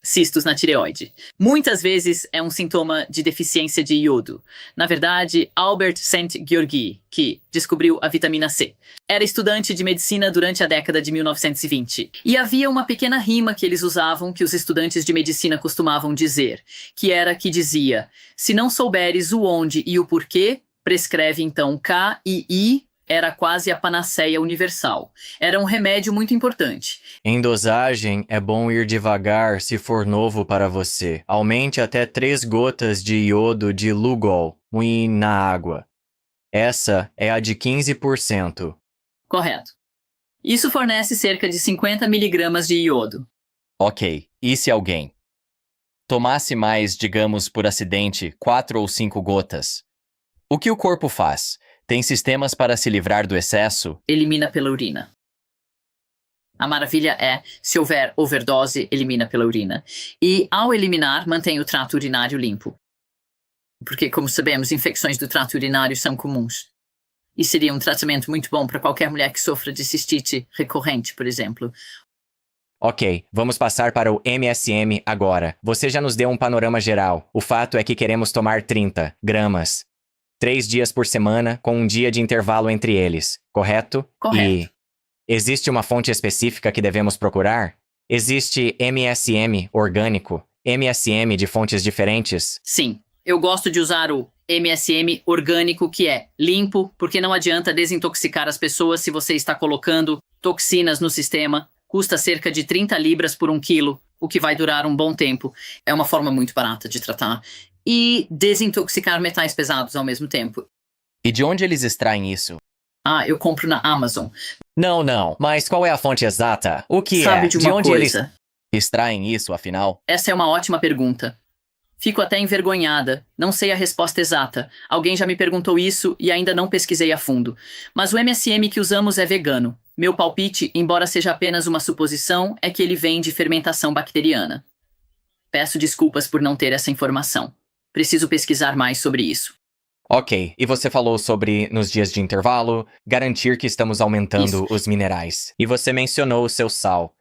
cistos na tireoide. Muitas vezes é um sintoma de deficiência de iodo. Na verdade, Albert Szent-Györgyi, que descobriu a vitamina C, era estudante de medicina durante a década de 1920. E havia uma pequena rima que eles usavam, que os estudantes de medicina costumavam dizer, que dizia: se não souberes o onde e o porquê, prescreve então K e I. Era quase a panaceia universal. Era um remédio muito importante. Em dosagem, é bom ir devagar se for novo para você. Aumente até 3 gotas de iodo de Lugol na água. Essa é a de 15%. Correto. Isso fornece cerca de 50 miligramas de iodo. Ok, e se alguém tomasse mais, digamos por acidente, 4 ou 5 gotas? O que o corpo faz? Tem sistemas para se livrar do excesso? Elimina pela urina. A maravilha é, se houver overdose, elimina pela urina. E, ao eliminar, mantém o trato urinário limpo. Porque, como sabemos, infecções do trato urinário são comuns. E seria um tratamento muito bom para qualquer mulher que sofra de cistite recorrente, por exemplo. Ok, vamos passar para o MSM agora. Você já nos deu um panorama geral. O fato é que queremos tomar 30 gramas. 3 dias por semana, com um dia de intervalo entre eles, correto? Correto. E existe uma fonte específica que devemos procurar? Existe MSM orgânico, MSM de fontes diferentes? Sim, eu gosto de usar o MSM orgânico, que é limpo, porque não adianta desintoxicar as pessoas se você está colocando toxinas no sistema. Custa cerca de 30 libras por 1 quilo, o que vai durar um bom tempo. É uma forma muito barata de tratar. E desintoxicar metais pesados ao mesmo tempo. E de onde eles extraem isso? Eu compro na Amazon. Não, mas qual é a fonte exata? O que Sabe é? de uma onde coisa? eles extraem isso, afinal? Essa é uma ótima pergunta. Fico até envergonhada. Não sei a resposta exata. Alguém já me perguntou isso e ainda não pesquisei a fundo. Mas o MSM que usamos é vegano. Meu palpite, embora seja apenas uma suposição, é que ele vem de fermentação bacteriana. Peço desculpas por não ter essa informação. Preciso pesquisar mais sobre isso. Ok, e você falou sobre, nos dias de intervalo, garantir que estamos aumentando os minerais. E você mencionou o seu sal.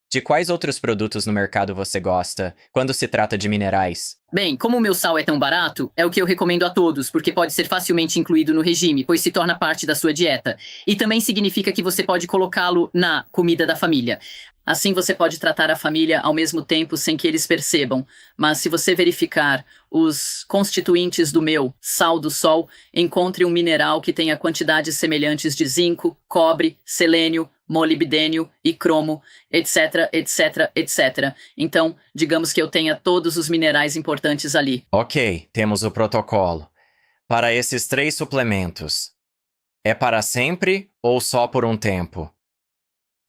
De quais outros produtos no mercado você gosta, quando se trata de minerais? Bem, como o meu sal é tão barato, é o que eu recomendo a todos, porque pode ser facilmente incluído no regime, pois se torna parte da sua dieta. E também significa que você pode colocá-lo na comida da família. Assim você pode tratar a família ao mesmo tempo sem que eles percebam. Mas se você verificar os constituintes do meu sal do sol, encontre um mineral que tenha quantidades semelhantes de zinco, cobre, selênio, molibdênio e cromo, etc, etc, etc. Então, digamos que eu tenha todos os minerais importantes ali. Ok, temos o protocolo. Para esses 3 suplementos, é para sempre ou só por um tempo?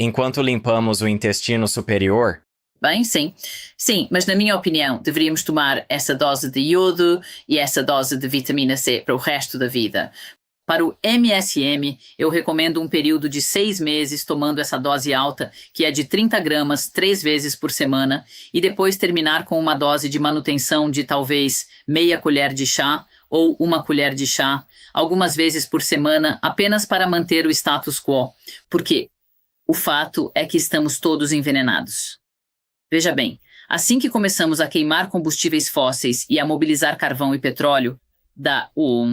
Enquanto limpamos o intestino superior? Bem, sim. Sim, mas na minha opinião, deveríamos tomar essa dose de iodo e essa dose de vitamina C para o resto da vida. Para o MSM, eu recomendo um período de 6 meses tomando essa dose alta, que é de 30 gramas 3 vezes por semana, e depois terminar com uma dose de manutenção de talvez meia colher de chá ou 1 colher de chá, algumas vezes por semana, apenas para manter o status quo. Por quê? O fato é que estamos todos envenenados. Veja bem, assim que começamos a queimar combustíveis fósseis e a mobilizar carvão e petróleo da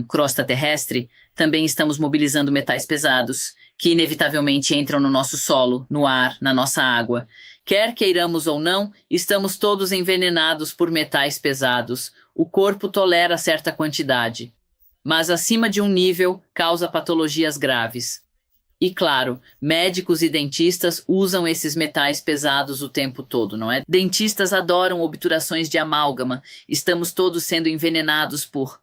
crosta terrestre, também estamos mobilizando metais pesados, que inevitavelmente entram no nosso solo, no ar, na nossa água. Quer queiramos ou não, estamos todos envenenados por metais pesados. O corpo tolera certa quantidade, mas acima de um nível causa patologias graves. E claro, médicos e dentistas usam esses metais pesados o tempo todo, não é? Dentistas adoram obturações de amálgama. Estamos todos sendo envenenados por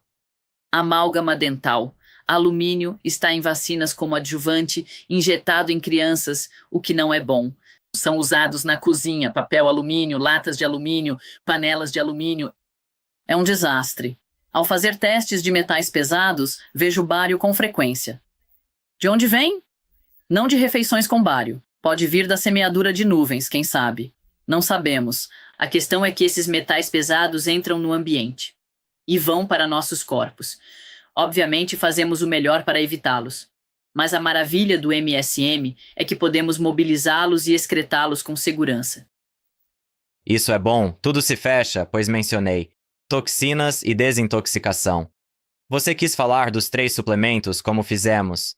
amálgama dental. Alumínio está em vacinas como adjuvante, injetado em crianças, o que não é bom. São usados na cozinha, papel alumínio, latas de alumínio, panelas de alumínio. É um desastre. Ao fazer testes de metais pesados, vejo bário com frequência. De onde vem? Não de refeições com bário. Pode vir da semeadura de nuvens, quem sabe. Não sabemos. A questão é que esses metais pesados entram no ambiente e vão para nossos corpos. Obviamente fazemos o melhor para evitá-los. Mas a maravilha do MSM é que podemos mobilizá-los e excretá-los com segurança. Isso é bom, tudo se fecha, pois mencionei toxinas e desintoxicação. Você quis falar dos 3 suplementos como fizemos.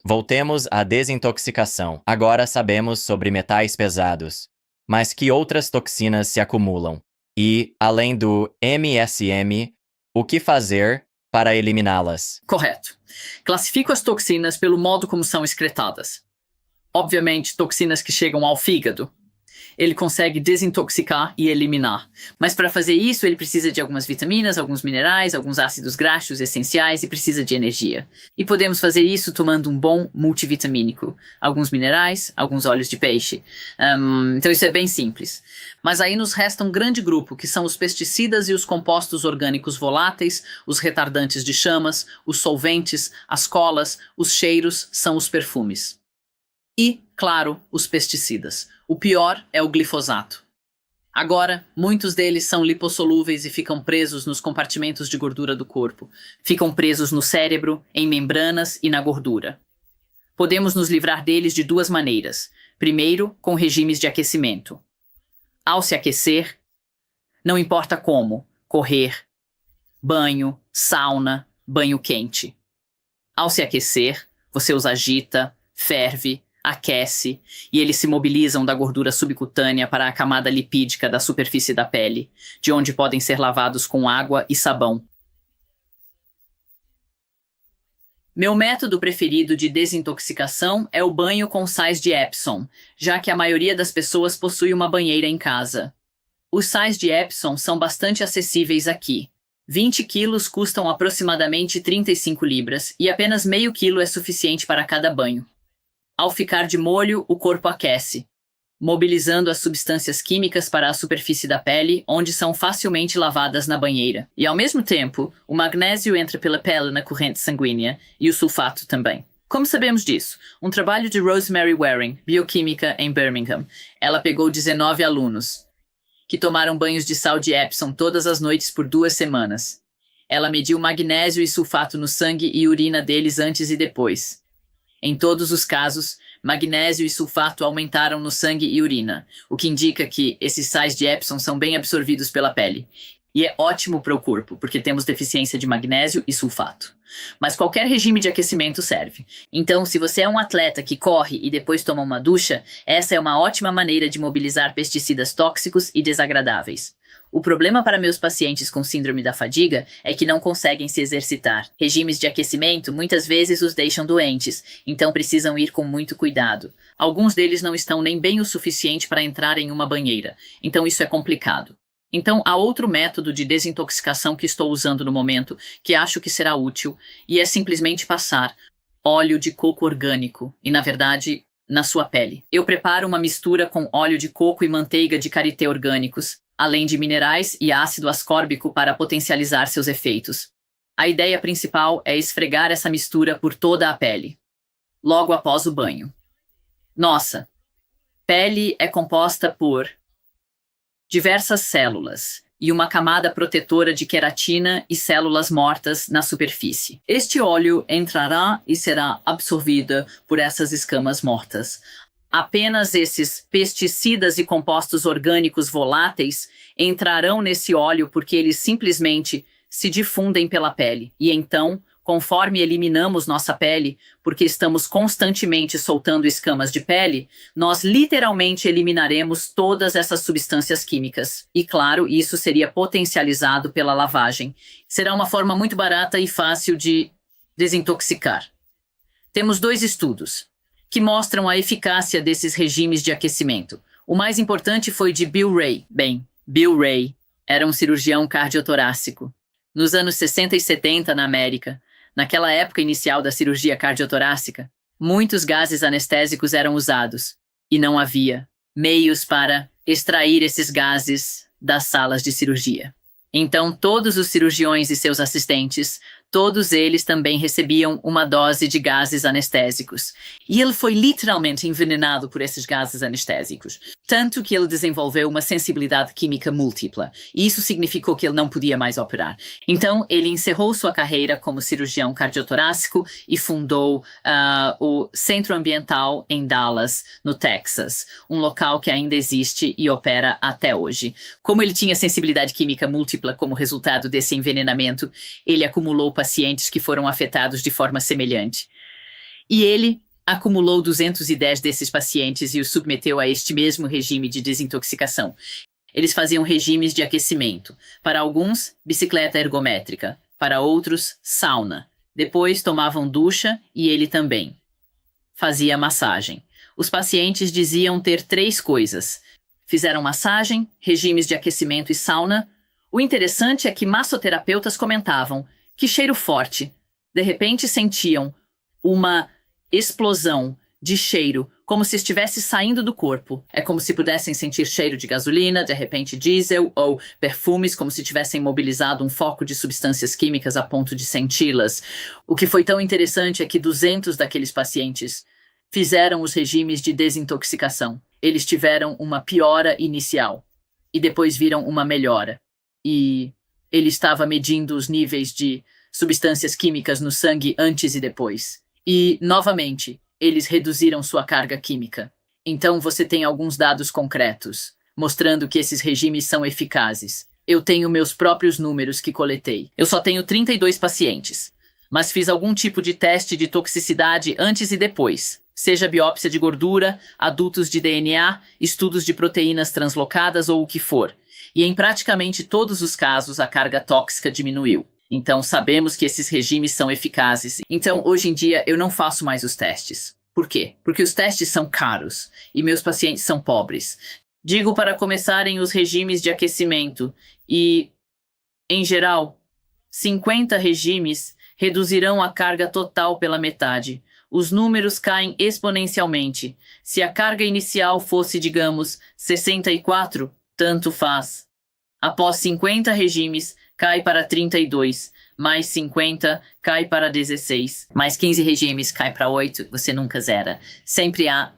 Voltemos à desintoxicação. Agora sabemos sobre metais pesados. Mas que outras toxinas se acumulam? E, além do MSM, o que fazer para eliminá-las? Correto. Classifico as toxinas pelo modo como são excretadas. Obviamente, toxinas que chegam ao fígado. Ele consegue desintoxicar e eliminar. Mas para fazer isso, ele precisa de algumas vitaminas, alguns minerais, alguns ácidos graxos essenciais e precisa de energia. E podemos fazer isso tomando um bom multivitamínico. Alguns minerais, alguns óleos de peixe. Então isso é bem simples. Mas aí nos resta um grande grupo, que são os pesticidas e os compostos orgânicos voláteis, os retardantes de chamas, os solventes, as colas, os cheiros, são os perfumes. E, claro, os pesticidas. O pior é o glifosato. Agora, muitos deles são lipossolúveis e ficam presos nos compartimentos de gordura do corpo. Ficam presos no cérebro, em membranas e na gordura. Podemos nos livrar deles de 2 maneiras. Primeiro, com regimes de aquecimento. Ao se aquecer, não importa como, correr, banho, sauna, banho quente. Ao se aquecer, você os agita, ferve, aquece, e eles se mobilizam da gordura subcutânea para a camada lipídica da superfície da pele, de onde podem ser lavados com água e sabão. Meu método preferido de desintoxicação é o banho com sais de Epsom, já que a maioria das pessoas possui uma banheira em casa. Os sais de Epsom são bastante acessíveis aqui. 20 quilos custam aproximadamente 35 libras, e apenas meio quilo é suficiente para cada banho. Ao ficar de molho, o corpo aquece, mobilizando as substâncias químicas para a superfície da pele, onde são facilmente lavadas na banheira. E ao mesmo tempo, o magnésio entra pela pele na corrente sanguínea e o sulfato também. Como sabemos disso? Um trabalho de Rosemary Waring, bioquímica em Birmingham. Ela pegou 19 alunos, que tomaram banhos de sal de Epsom todas as noites por 2 semanas. Ela mediu magnésio e sulfato no sangue e urina deles antes e depois. Em todos os casos, magnésio e sulfato aumentaram no sangue e urina, o que indica que esses sais de Epsom são bem absorvidos pela pele. E é ótimo para o corpo, porque temos deficiência de magnésio e sulfato. Mas qualquer regime de aquecimento serve. Então, se você é um atleta que corre e depois toma uma ducha, essa é uma ótima maneira de mobilizar pesticidas tóxicos e desagradáveis. O problema para meus pacientes com síndrome da fadiga é que não conseguem se exercitar. Regimes de aquecimento muitas vezes os deixam doentes, então precisam ir com muito cuidado. Alguns deles não estão nem bem o suficiente para entrar em uma banheira, então isso é complicado. Então, há outro método de desintoxicação que estou usando no momento, que acho que será útil, e é simplesmente passar óleo de coco orgânico, e na verdade, na sua pele. Eu preparo uma mistura com óleo de coco e manteiga de karité orgânicos, além de minerais e ácido ascórbico para potencializar seus efeitos. A ideia principal é esfregar essa mistura por toda a pele, logo após o banho. Nossa, pele é composta por diversas células e uma camada protetora de queratina e células mortas na superfície. Este óleo entrará e será absorvido por essas escamas mortas. Apenas esses pesticidas e compostos orgânicos voláteis entrarão nesse óleo porque eles simplesmente se difundem pela pele. E então, conforme eliminamos nossa pele, porque estamos constantemente soltando escamas de pele, nós literalmente eliminaremos todas essas substâncias químicas. E claro, isso seria potencializado pela lavagem. Será uma forma muito barata e fácil de desintoxicar. Temos 2 estudos que mostram a eficácia desses regimes de aquecimento. O mais importante foi de Bill Ray. Bem, Bill Ray era um cirurgião cardiotorácico. Nos anos 60 e 70 na América, naquela época inicial da cirurgia cardiotorácica, muitos gases anestésicos eram usados e não havia meios para extrair esses gases das salas de cirurgia. Então, todos os cirurgiões e seus assistentes Todos eles também recebiam uma dose de gases anestésicos. E ele foi literalmente envenenado por esses gases anestésicos. Tanto que ele desenvolveu uma sensibilidade química múltipla. E isso significou que ele não podia mais operar. Então, ele encerrou sua carreira como cirurgião cardiotorácico e fundou o Centro Ambiental em Dallas, no Texas. Um local que ainda existe e opera até hoje. Como ele tinha sensibilidade química múltipla como resultado desse envenenamento, ele acumulou pacientes que foram afetados de forma semelhante. E ele acumulou 210 desses pacientes e os submeteu a este mesmo regime de desintoxicação. Eles faziam regimes de aquecimento. Para alguns, bicicleta ergométrica. Para outros, sauna. Depois tomavam ducha e ele também. Fazia massagem. Os pacientes diziam ter 3 coisas. Fizeram massagem, regimes de aquecimento e sauna. O interessante é que massoterapeutas comentavam: que cheiro forte. De repente sentiam uma explosão de cheiro, como se estivesse saindo do corpo. É como se pudessem sentir cheiro de gasolina, de repente diesel, ou perfumes, como se tivessem mobilizado um foco de substâncias químicas a ponto de senti-las. O que foi tão interessante é que 200 daqueles pacientes fizeram os regimes de desintoxicação. Eles tiveram uma piora inicial e depois viram uma melhora. E ele estava medindo os níveis de substâncias químicas no sangue antes e depois. E, novamente, eles reduziram sua carga química. Então você tem alguns dados concretos, mostrando que esses regimes são eficazes. Eu tenho meus próprios números que coletei. Eu só tenho 32 pacientes, mas fiz algum tipo de teste de toxicidade antes e depois. Seja biópsia de gordura, adultos de DNA, estudos de proteínas translocadas ou o que for. E em praticamente todos os casos a carga tóxica diminuiu. Então sabemos que esses regimes são eficazes. Então hoje em dia eu não faço mais os testes. Por quê? Porque os testes são caros e meus pacientes são pobres. Digo para começarem os regimes de aquecimento e, em geral, 50 regimes reduzirão a carga total pela metade. Os números caem exponencialmente. Se a carga inicial fosse, digamos, 64, tanto faz. Após 50 regimes, cai para 32. Mais 50, cai para 16. Mais 15 regimes, cai para 8. Você nunca zera. Sempre há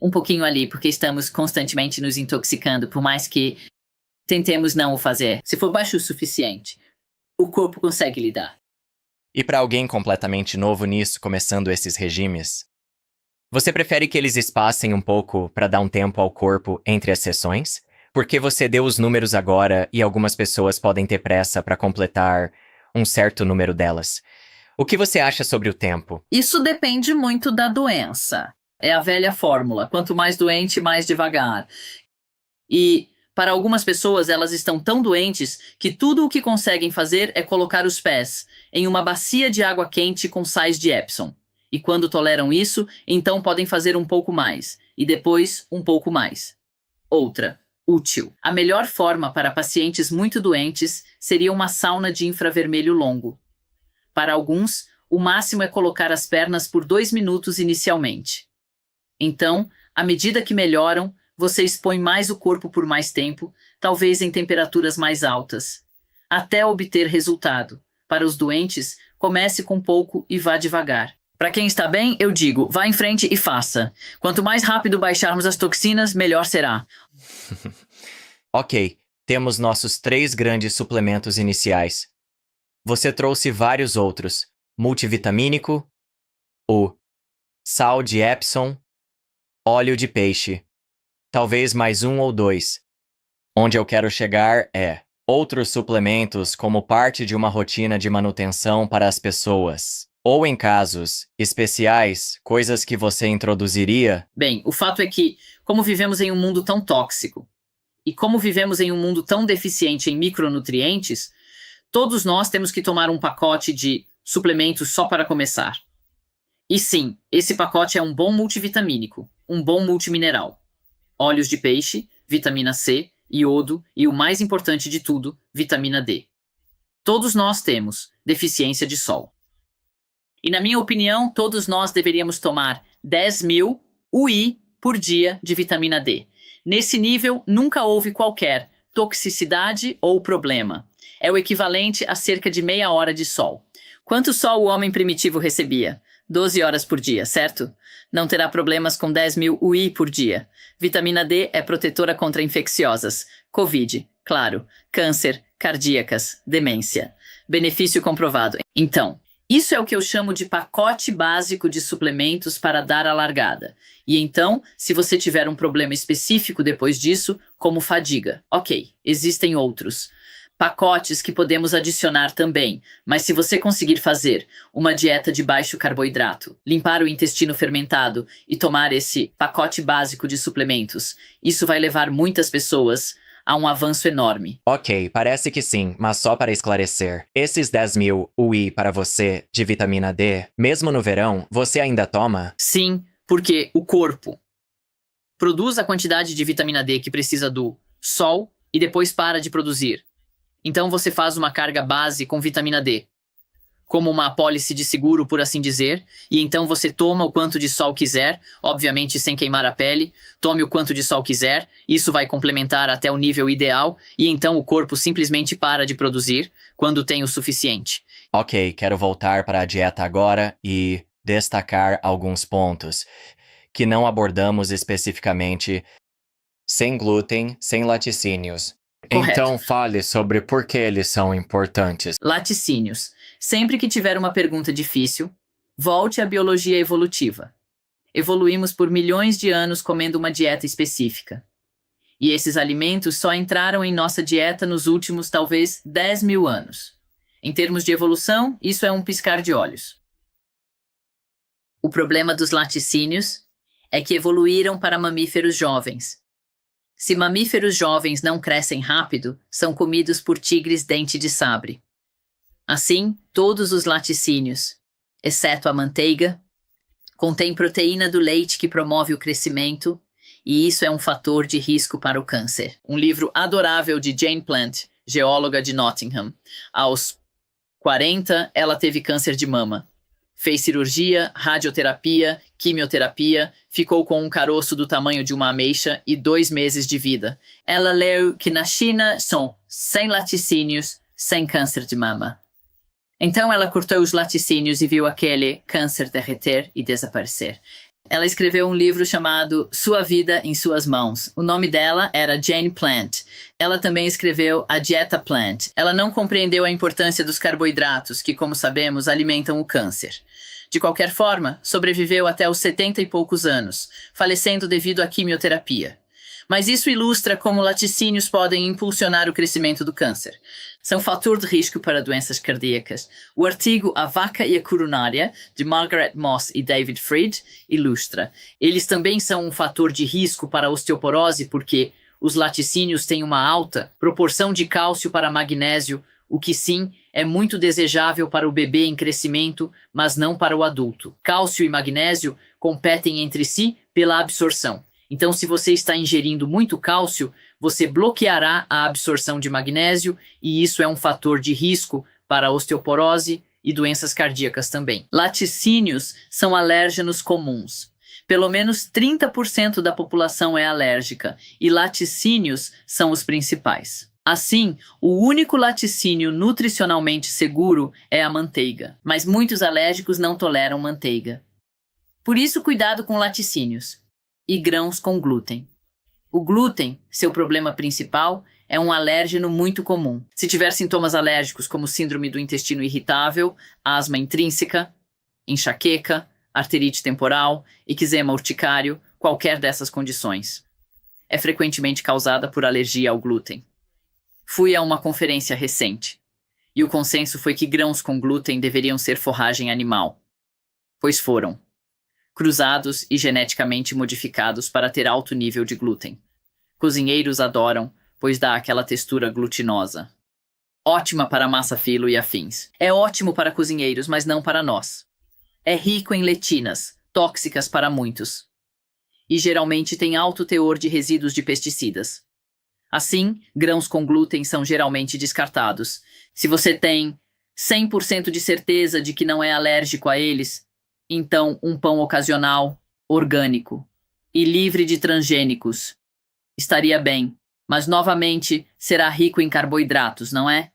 um pouquinho ali, porque estamos constantemente nos intoxicando, por mais que tentemos não o fazer. Se for baixo o suficiente, o corpo consegue lidar. E para alguém completamente novo nisso, começando esses regimes, você prefere que eles espacem um pouco para dar um tempo ao corpo entre as sessões? Porque você deu os números agora e algumas pessoas podem ter pressa para completar um certo número delas. O que você acha sobre o tempo? Isso depende muito da doença. É a velha fórmula. Quanto mais doente, mais devagar. E para algumas pessoas, elas estão tão doentes que tudo o que conseguem fazer é colocar os pés em uma bacia de água quente com sais de Epsom. E quando toleram isso, então podem fazer um pouco mais. E depois, um pouco mais. Outra. Útil. A melhor forma para pacientes muito doentes seria uma sauna de infravermelho longo. Para alguns, o máximo é colocar as pernas por 2 minutos inicialmente. Então, à medida que melhoram, você expõe mais o corpo por mais tempo, talvez em temperaturas mais altas, até obter resultado. Para os doentes, comece com pouco e vá devagar. Para quem está bem, eu digo, vá em frente e faça. Quanto mais rápido baixarmos as toxinas, melhor será. Ok, temos nossos 3 grandes suplementos iniciais. Você trouxe vários outros. Multivitamínico, o sal de Epsom, óleo de peixe. Talvez mais 1 ou 2. Onde eu quero chegar é outros suplementos como parte de uma rotina de manutenção para as pessoas. Ou em casos especiais, coisas que você introduziria? Bem, o fato é que, como vivemos em um mundo tão tóxico, e como vivemos em um mundo tão deficiente em micronutrientes, todos nós temos que tomar um pacote de suplementos só para começar. E sim, esse pacote é um bom multivitamínico, um bom multimineral. Óleos de peixe, vitamina C, iodo e, o mais importante de tudo, vitamina D. Todos nós temos deficiência de sol. E, na minha opinião, todos nós deveríamos tomar 10.000 UI por dia de vitamina D. Nesse nível, nunca houve qualquer toxicidade ou problema. É o equivalente a cerca de meia hora de sol. Quanto sol o homem primitivo recebia? 12 horas por dia, certo? Não terá problemas com 10.000 UI por dia. Vitamina D é protetora contra infecciosas. Covid, claro. Câncer, cardíacas, demência. Benefício comprovado. Então, isso é o que eu chamo de pacote básico de suplementos para dar a largada. E então, se você tiver um problema específico depois disso, como fadiga. Ok, existem outros pacotes que podemos adicionar também, mas se você conseguir fazer uma dieta de baixo carboidrato, limpar o intestino fermentado e tomar esse pacote básico de suplementos, isso vai levar muitas pessoas a um avanço enorme. Ok, parece que sim, mas só para esclarecer. Esses 10.000 UI para você de vitamina D, mesmo no verão, você ainda toma? Sim, porque o corpo produz a quantidade de vitamina D que precisa do sol e depois para de produzir. Então você faz uma carga base com vitamina D, como uma apólice de seguro, por assim dizer, e então você toma o quanto de sol quiser, obviamente sem queimar a pele, tome o quanto de sol quiser, isso vai complementar até o nível ideal, e então o corpo simplesmente para de produzir quando tem o suficiente. Ok, quero voltar para a dieta agora e destacar alguns pontos que não abordamos especificamente. Sem glúten, sem laticínios. Correto. Então fale sobre por que eles são importantes. Laticínios. Sempre que tiver uma pergunta difícil, volte à biologia evolutiva. Evoluímos por milhões de anos comendo uma dieta específica. E esses alimentos só entraram em nossa dieta nos últimos, talvez, 10.000 anos. Em termos de evolução, isso é um piscar de olhos. O problema dos laticínios é que evoluíram para mamíferos jovens. Se mamíferos jovens não crescem rápido, são comidos por tigres dente de sabre. Assim, todos os laticínios, exceto a manteiga, contêm proteína do leite que promove o crescimento, e isso é um fator de risco para o câncer. Um livro adorável de Jane Plant, geóloga de Nottingham. Aos 40, ela teve câncer de mama. Fez cirurgia, radioterapia, quimioterapia, ficou com um caroço do tamanho de uma ameixa e 2 meses de vida. Ela leu que na China são sem laticínios, sem câncer de mama. Então ela cortou os laticínios e viu aquele câncer derreter e desaparecer. Ela escreveu um livro chamado Sua Vida em Suas Mãos. O nome dela era Jane Plant. Ela também escreveu A Dieta Plant. Ela não compreendeu a importância dos carboidratos, que, como sabemos, alimentam o câncer. De qualquer forma, sobreviveu até os 70 e poucos anos, falecendo devido à quimioterapia. Mas isso ilustra como laticínios podem impulsionar o crescimento do câncer. São fator de risco para doenças cardíacas. O artigo A Vaca e a Coronária, de Margaret Moss e David Fried, ilustra. Eles também são um fator de risco para a osteoporose porque os laticínios têm uma alta proporção de cálcio para magnésio, o que sim é muito desejável para o bebê em crescimento, mas não para o adulto. Cálcio e magnésio competem entre si pela absorção. Então, se você está ingerindo muito cálcio, você bloqueará a absorção de magnésio e isso é um fator de risco para a osteoporose e doenças cardíacas também. Laticínios são alérgenos comuns. Pelo menos 30% da população é alérgica e laticínios são os principais. Assim, o único laticínio nutricionalmente seguro é a manteiga, mas muitos alérgicos não toleram manteiga. Por isso, cuidado com laticínios. E grãos com glúten. O glúten, seu problema principal, é um alérgeno muito comum. Se tiver sintomas alérgicos como síndrome do intestino irritável, asma intrínseca, enxaqueca, arterite temporal, eczema urticário, qualquer dessas condições. É frequentemente causada por alergia ao glúten. Fui a uma conferência recente, e o consenso foi que grãos com glúten deveriam ser forragem animal. Pois foram. Cruzados e geneticamente modificados para ter alto nível de glúten. Cozinheiros adoram, pois dá aquela textura glutinosa. Ótima para massa filo e afins. É ótimo para cozinheiros, mas não para nós. É rico em letinas, tóxicas para muitos. E geralmente tem alto teor de resíduos de pesticidas. Assim, grãos com glúten são geralmente descartados. Se você tem 100% de certeza de que não é alérgico a eles, então um pão ocasional, orgânico e livre de transgênicos estaria bem, mas novamente será rico em carboidratos, não é?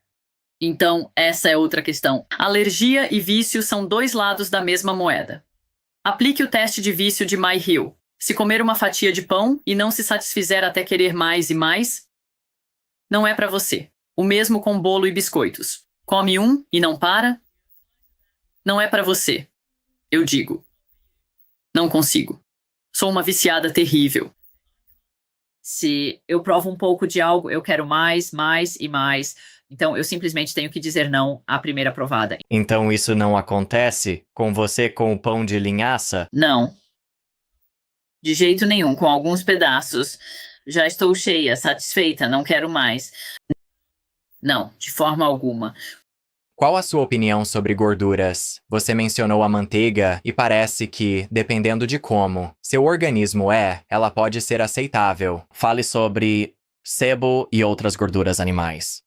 Então, essa é outra questão. Alergia e vício são dois lados da mesma moeda. Aplique o teste de vício de Myhill. Se comer uma fatia de pão e não se satisfizer até querer mais e mais, não é para você. O mesmo com bolo e biscoitos. Come um e não para, não é para você. Eu digo. Não consigo. Sou uma viciada terrível. Se eu provo um pouco de algo, eu quero mais, mais e mais. Então, eu simplesmente tenho que dizer não à primeira provada. Então isso não acontece com você com o pão de linhaça? Não. De jeito nenhum, com alguns pedaços. Já estou cheia, satisfeita, não quero mais. Não, de forma alguma. Qual a sua opinião sobre gorduras? Você mencionou a manteiga e parece que, dependendo de como seu organismo é, ela pode ser aceitável. Fale sobre sebo e outras gorduras animais.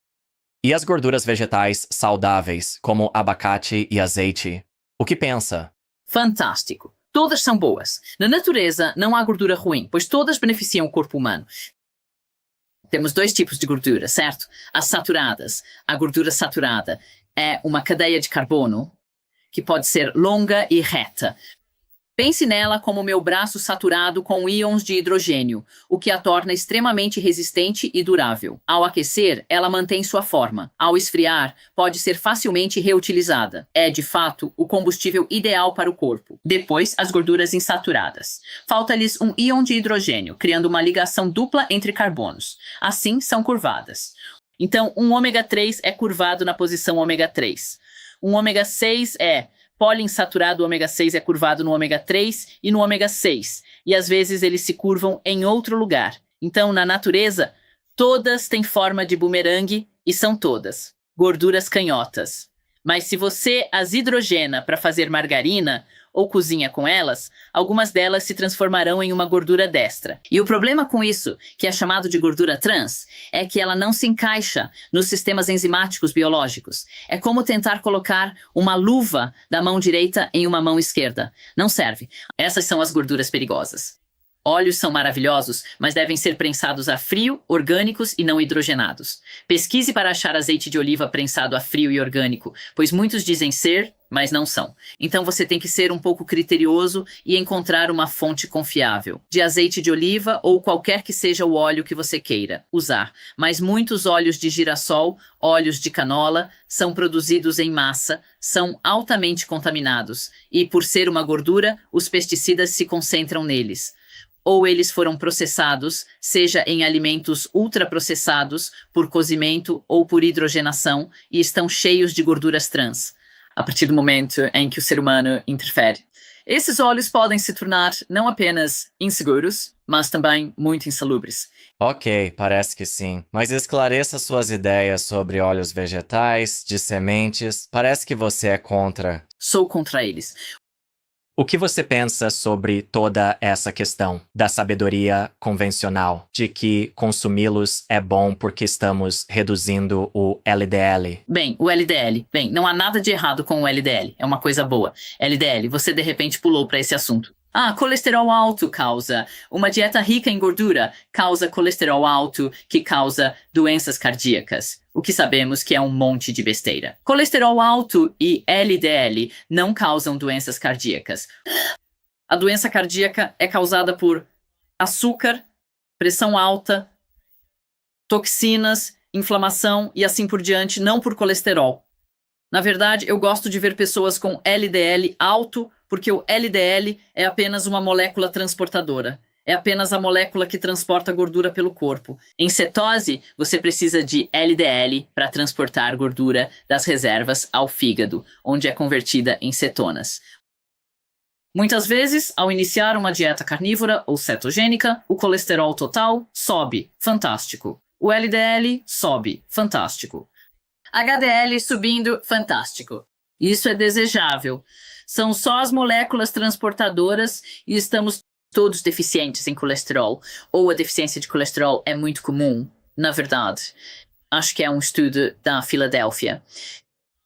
E as gorduras vegetais saudáveis, como abacate e azeite? O que pensa? Fantástico. Todas são boas. Na natureza, não há gordura ruim, pois todas beneficiam o corpo humano. Temos dois tipos de gordura, certo? As saturadas. A gordura saturada é uma cadeia de carbono que pode ser longa e reta. Pense nela como meu braço saturado com íons de hidrogênio, o que a torna extremamente resistente e durável. Ao aquecer, ela mantém sua forma. Ao esfriar, pode ser facilmente reutilizada. É, de fato, o combustível ideal para o corpo. Depois, as gorduras insaturadas. Falta-lhes um íon de hidrogênio, criando uma ligação dupla entre carbonos. Assim, são curvadas. Então, um ômega 3 é curvado na posição ômega 3. Um ômega 6 é poliinsaturado, o ômega 6 é curvado no ômega 3 e no ômega 6. E às vezes eles se curvam em outro lugar. Então, na natureza, todas têm forma de bumerangue e são todas gorduras canhotas. Mas se você as hidrogena para fazer margarina ou cozinha com elas, algumas delas se transformarão em uma gordura destra. E o problema com isso, que é chamado de gordura trans, é que ela não se encaixa nos sistemas enzimáticos biológicos. É como tentar colocar uma luva da mão direita em uma mão esquerda. Não serve. Essas são as gorduras perigosas. Óleos são maravilhosos, mas devem ser prensados a frio, orgânicos e não hidrogenados. Pesquise para achar azeite de oliva prensado a frio e orgânico, pois muitos dizem ser, mas não são. Então você tem que ser um pouco criterioso e encontrar uma fonte confiável, de azeite de oliva ou qualquer que seja o óleo que você queira usar. Mas muitos óleos de girassol, óleos de canola, são produzidos em massa, são altamente contaminados e, por ser uma gordura, os pesticidas se concentram neles. Ou eles foram processados, seja em alimentos ultraprocessados, por cozimento ou por hidrogenação, e estão cheios de gorduras trans, a partir do momento em que o ser humano interfere. Esses óleos podem se tornar não apenas inseguros, mas também muito insalubres. Ok, parece que sim. Mas esclareça suas ideias sobre óleos vegetais, de sementes. Parece que você é contra. Sou contra eles. O que você pensa sobre toda essa questão da sabedoria convencional, de que consumi-los é bom porque estamos reduzindo o LDL? Bem, o LDL. Bem, não há nada de errado com o LDL. É uma coisa boa. LDL, você de repente pulou para esse assunto. Colesterol alto causa. Uma dieta rica em gordura causa colesterol alto, que causa doenças cardíacas. O que sabemos que é um monte de besteira. Colesterol alto e LDL não causam doenças cardíacas. A doença cardíaca é causada por açúcar, pressão alta, toxinas, inflamação e assim por diante, não por colesterol. Na verdade, eu gosto de ver pessoas com LDL alto, porque o LDL é apenas uma molécula transportadora. É apenas a molécula que transporta gordura pelo corpo. Em cetose, você precisa de LDL para transportar gordura das reservas ao fígado, onde é convertida em cetonas. Muitas vezes, ao iniciar uma dieta carnívora ou cetogênica, o colesterol total sobe. Fantástico. O LDL sobe. Fantástico. HDL subindo. Fantástico. Isso é desejável. São só as moléculas transportadoras e estamos todos deficientes em colesterol. Ou a deficiência de colesterol é muito comum, na verdade. Acho que é um estudo da Filadélfia.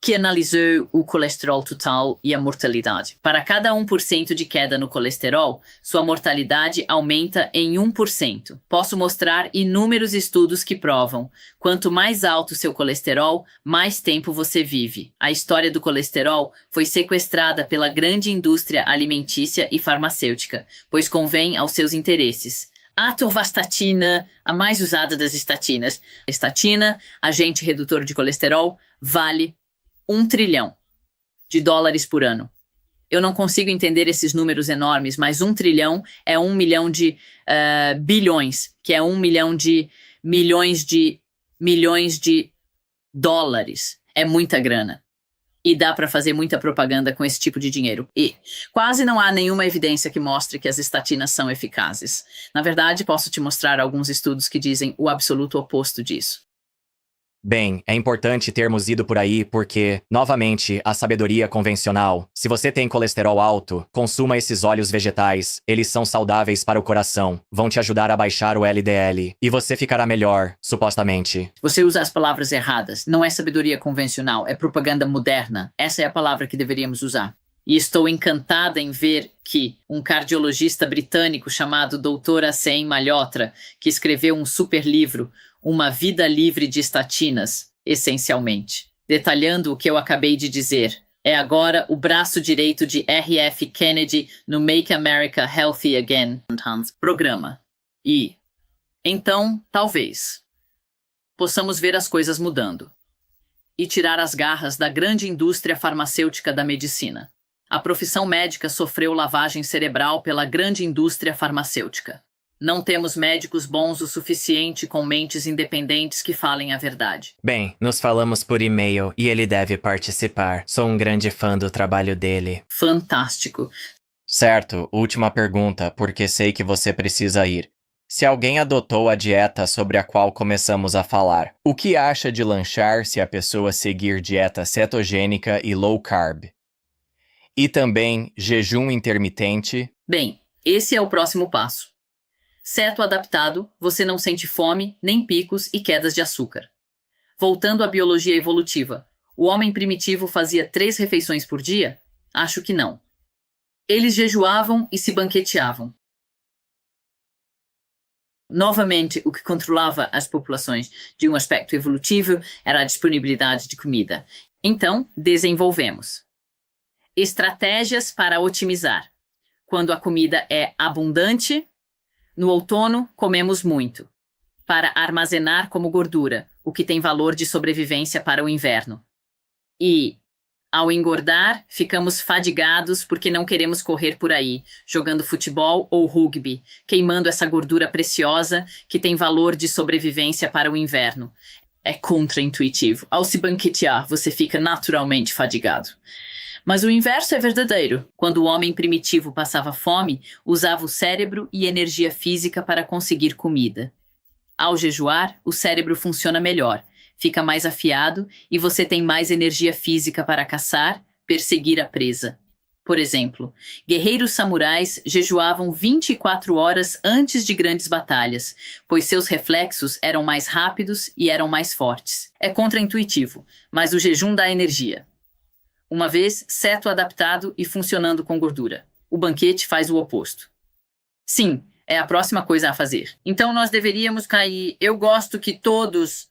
que analisou o colesterol total e a mortalidade. Para cada 1% de queda no colesterol, sua mortalidade aumenta em 1%. Posso mostrar inúmeros estudos que provam: quanto mais alto seu colesterol, mais tempo você vive. A história do colesterol foi sequestrada pela grande indústria alimentícia e farmacêutica, pois convém aos seus interesses. Atorvastatina, a mais usada das estatinas. Estatina, agente redutor de colesterol, vale $1 trilhão por ano. Eu não consigo entender esses números enormes, mas 1 trilhão é 1 milhão de bilhões, que é 1 milhão de milhões de dólares. É muita grana. E dá para fazer muita propaganda com esse tipo de dinheiro. E quase não há nenhuma evidência que mostre que as estatinas são eficazes. Na verdade, posso te mostrar alguns estudos que dizem o absoluto oposto disso. Bem, é importante termos ido por aí porque, novamente, a sabedoria convencional. Se você tem colesterol alto, consuma esses óleos vegetais. Eles são saudáveis para o coração, vão te ajudar a baixar o LDL. E você ficará melhor, supostamente. Você usa as palavras erradas. Não é sabedoria convencional, é propaganda moderna. Essa é a palavra que deveríamos usar. E estou encantada em ver que um cardiologista britânico chamado Dr. Aseem Malhotra, que escreveu um super livro, Uma Vida Livre de Estatinas, essencialmente, detalhando o que eu acabei de dizer. É agora o braço direito de R.F. Kennedy no Make America Healthy Again programa. E, então, talvez, possamos ver as coisas mudando e tirar as garras da grande indústria farmacêutica da medicina. A profissão médica sofreu lavagem cerebral pela grande indústria farmacêutica. Não temos médicos bons o suficiente com mentes independentes que falem a verdade. Bem, nos falamos por e-mail e ele deve participar. Sou um grande fã do trabalho dele. Fantástico. Certo, última pergunta, porque sei que você precisa ir. Se alguém adotou a dieta sobre a qual começamos a falar, o que acha de lanchar se a pessoa seguir dieta cetogênica e low carb? E também jejum intermitente? Bem, esse é o próximo passo. Ceto adaptado, você não sente fome, nem picos e quedas de açúcar. Voltando à biologia evolutiva, o homem primitivo fazia 3 refeições por dia? Acho que não. Eles jejuavam e se banqueteavam. Novamente, o que controlava as populações de um aspecto evolutivo era a disponibilidade de comida. Então, desenvolvemos estratégias para otimizar. Quando a comida é abundante, no outono, comemos muito, para armazenar como gordura, o que tem valor de sobrevivência para o inverno. E, ao engordar, ficamos fadigados porque não queremos correr por aí, jogando futebol ou rugby, queimando essa gordura preciosa que tem valor de sobrevivência para o inverno. É contraintuitivo. Ao se banquetear, você fica naturalmente fadigado. Mas o inverso é verdadeiro. Quando o homem primitivo passava fome, usava o cérebro e energia física para conseguir comida. Ao jejuar, o cérebro funciona melhor, fica mais afiado e você tem mais energia física para caçar, perseguir a presa. Por exemplo, guerreiros samurais jejuavam 24 horas antes de grandes batalhas, pois seus reflexos eram mais rápidos e eram mais fortes. É contraintuitivo, mas o jejum dá energia. Uma vez ceto adaptado e funcionando com gordura. O banquete faz o oposto. Sim, é a próxima coisa a fazer. Então nós deveríamos cair. Eu gosto que todos,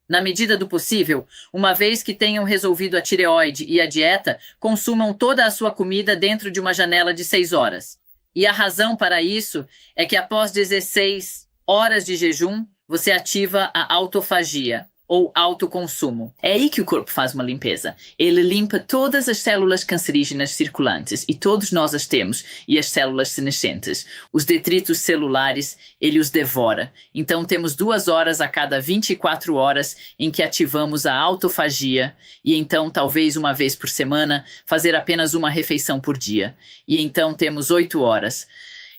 na medida do possível, uma vez que tenham resolvido a tireoide e a dieta, consumam toda a sua comida dentro de uma janela de 6 horas. E a razão para isso é que após 16 horas de jejum, você ativa a autofagia, ou autoconsumo. É aí que o corpo faz uma limpeza. Ele limpa todas as células cancerígenas circulantes, e todos nós as temos, e as células senescentes. Os detritos celulares, ele os devora. Então temos 2 horas a cada 24 horas em que ativamos a autofagia, e então talvez uma vez por semana fazer apenas uma refeição por dia. E então temos 8 horas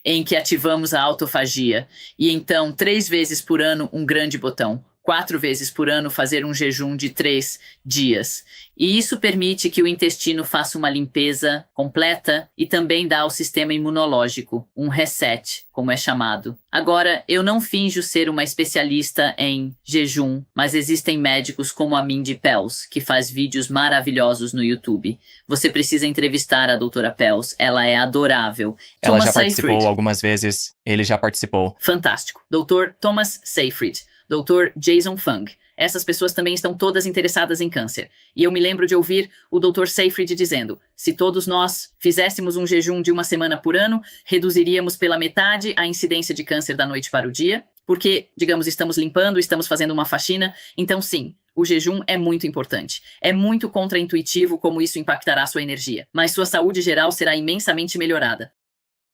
em que ativamos a autofagia, e então 3 vezes por ano um grande botão. 4 vezes por ano fazer um jejum de 3 dias. E isso permite que o intestino faça uma limpeza completa e também dá ao sistema imunológico um reset, como é chamado. Agora, eu não finjo ser uma especialista em jejum, mas existem médicos como a Mindy Pelz, que faz vídeos maravilhosos no YouTube. Você precisa entrevistar a doutora Pelz, ela é adorável. Ela Thomas já participou Seyfried. algumas vezes, ele já participou. Fantástico. Dr. Thomas Seyfried, Dr. Jason Fung. Essas pessoas também estão todas interessadas em câncer. E eu me lembro de ouvir o Dr. Seyfried dizendo: se todos nós fizéssemos um jejum de 1 semana por ano, reduziríamos pela metade a incidência de câncer da noite para o dia, porque, digamos, estamos limpando, estamos fazendo uma faxina. Então, sim, o jejum é muito importante. É muito contraintuitivo como isso impactará sua energia, mas sua saúde geral será imensamente melhorada.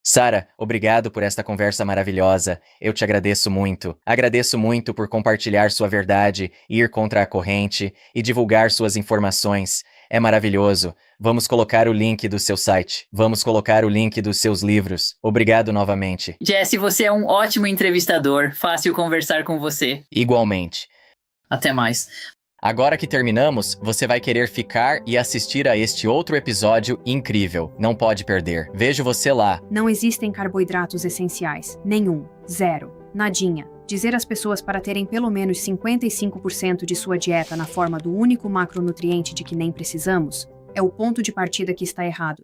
Sara, obrigado por esta conversa maravilhosa. Eu te agradeço muito. Agradeço muito por compartilhar sua verdade, ir contra a corrente e divulgar suas informações. É maravilhoso. Vamos colocar o link do seu site. Vamos colocar o link dos seus livros. Obrigado novamente. Jesse, você é um ótimo entrevistador. Fácil conversar com você. Igualmente. Até mais. Agora que terminamos, você vai querer ficar e assistir a este outro episódio incrível. Não pode perder. Vejo você lá. Não existem carboidratos essenciais. Nenhum. Zero. Nadinha. Dizer às pessoas para terem pelo menos 55% de sua dieta na forma do único macronutriente de que nem precisamos é o ponto de partida que está errado.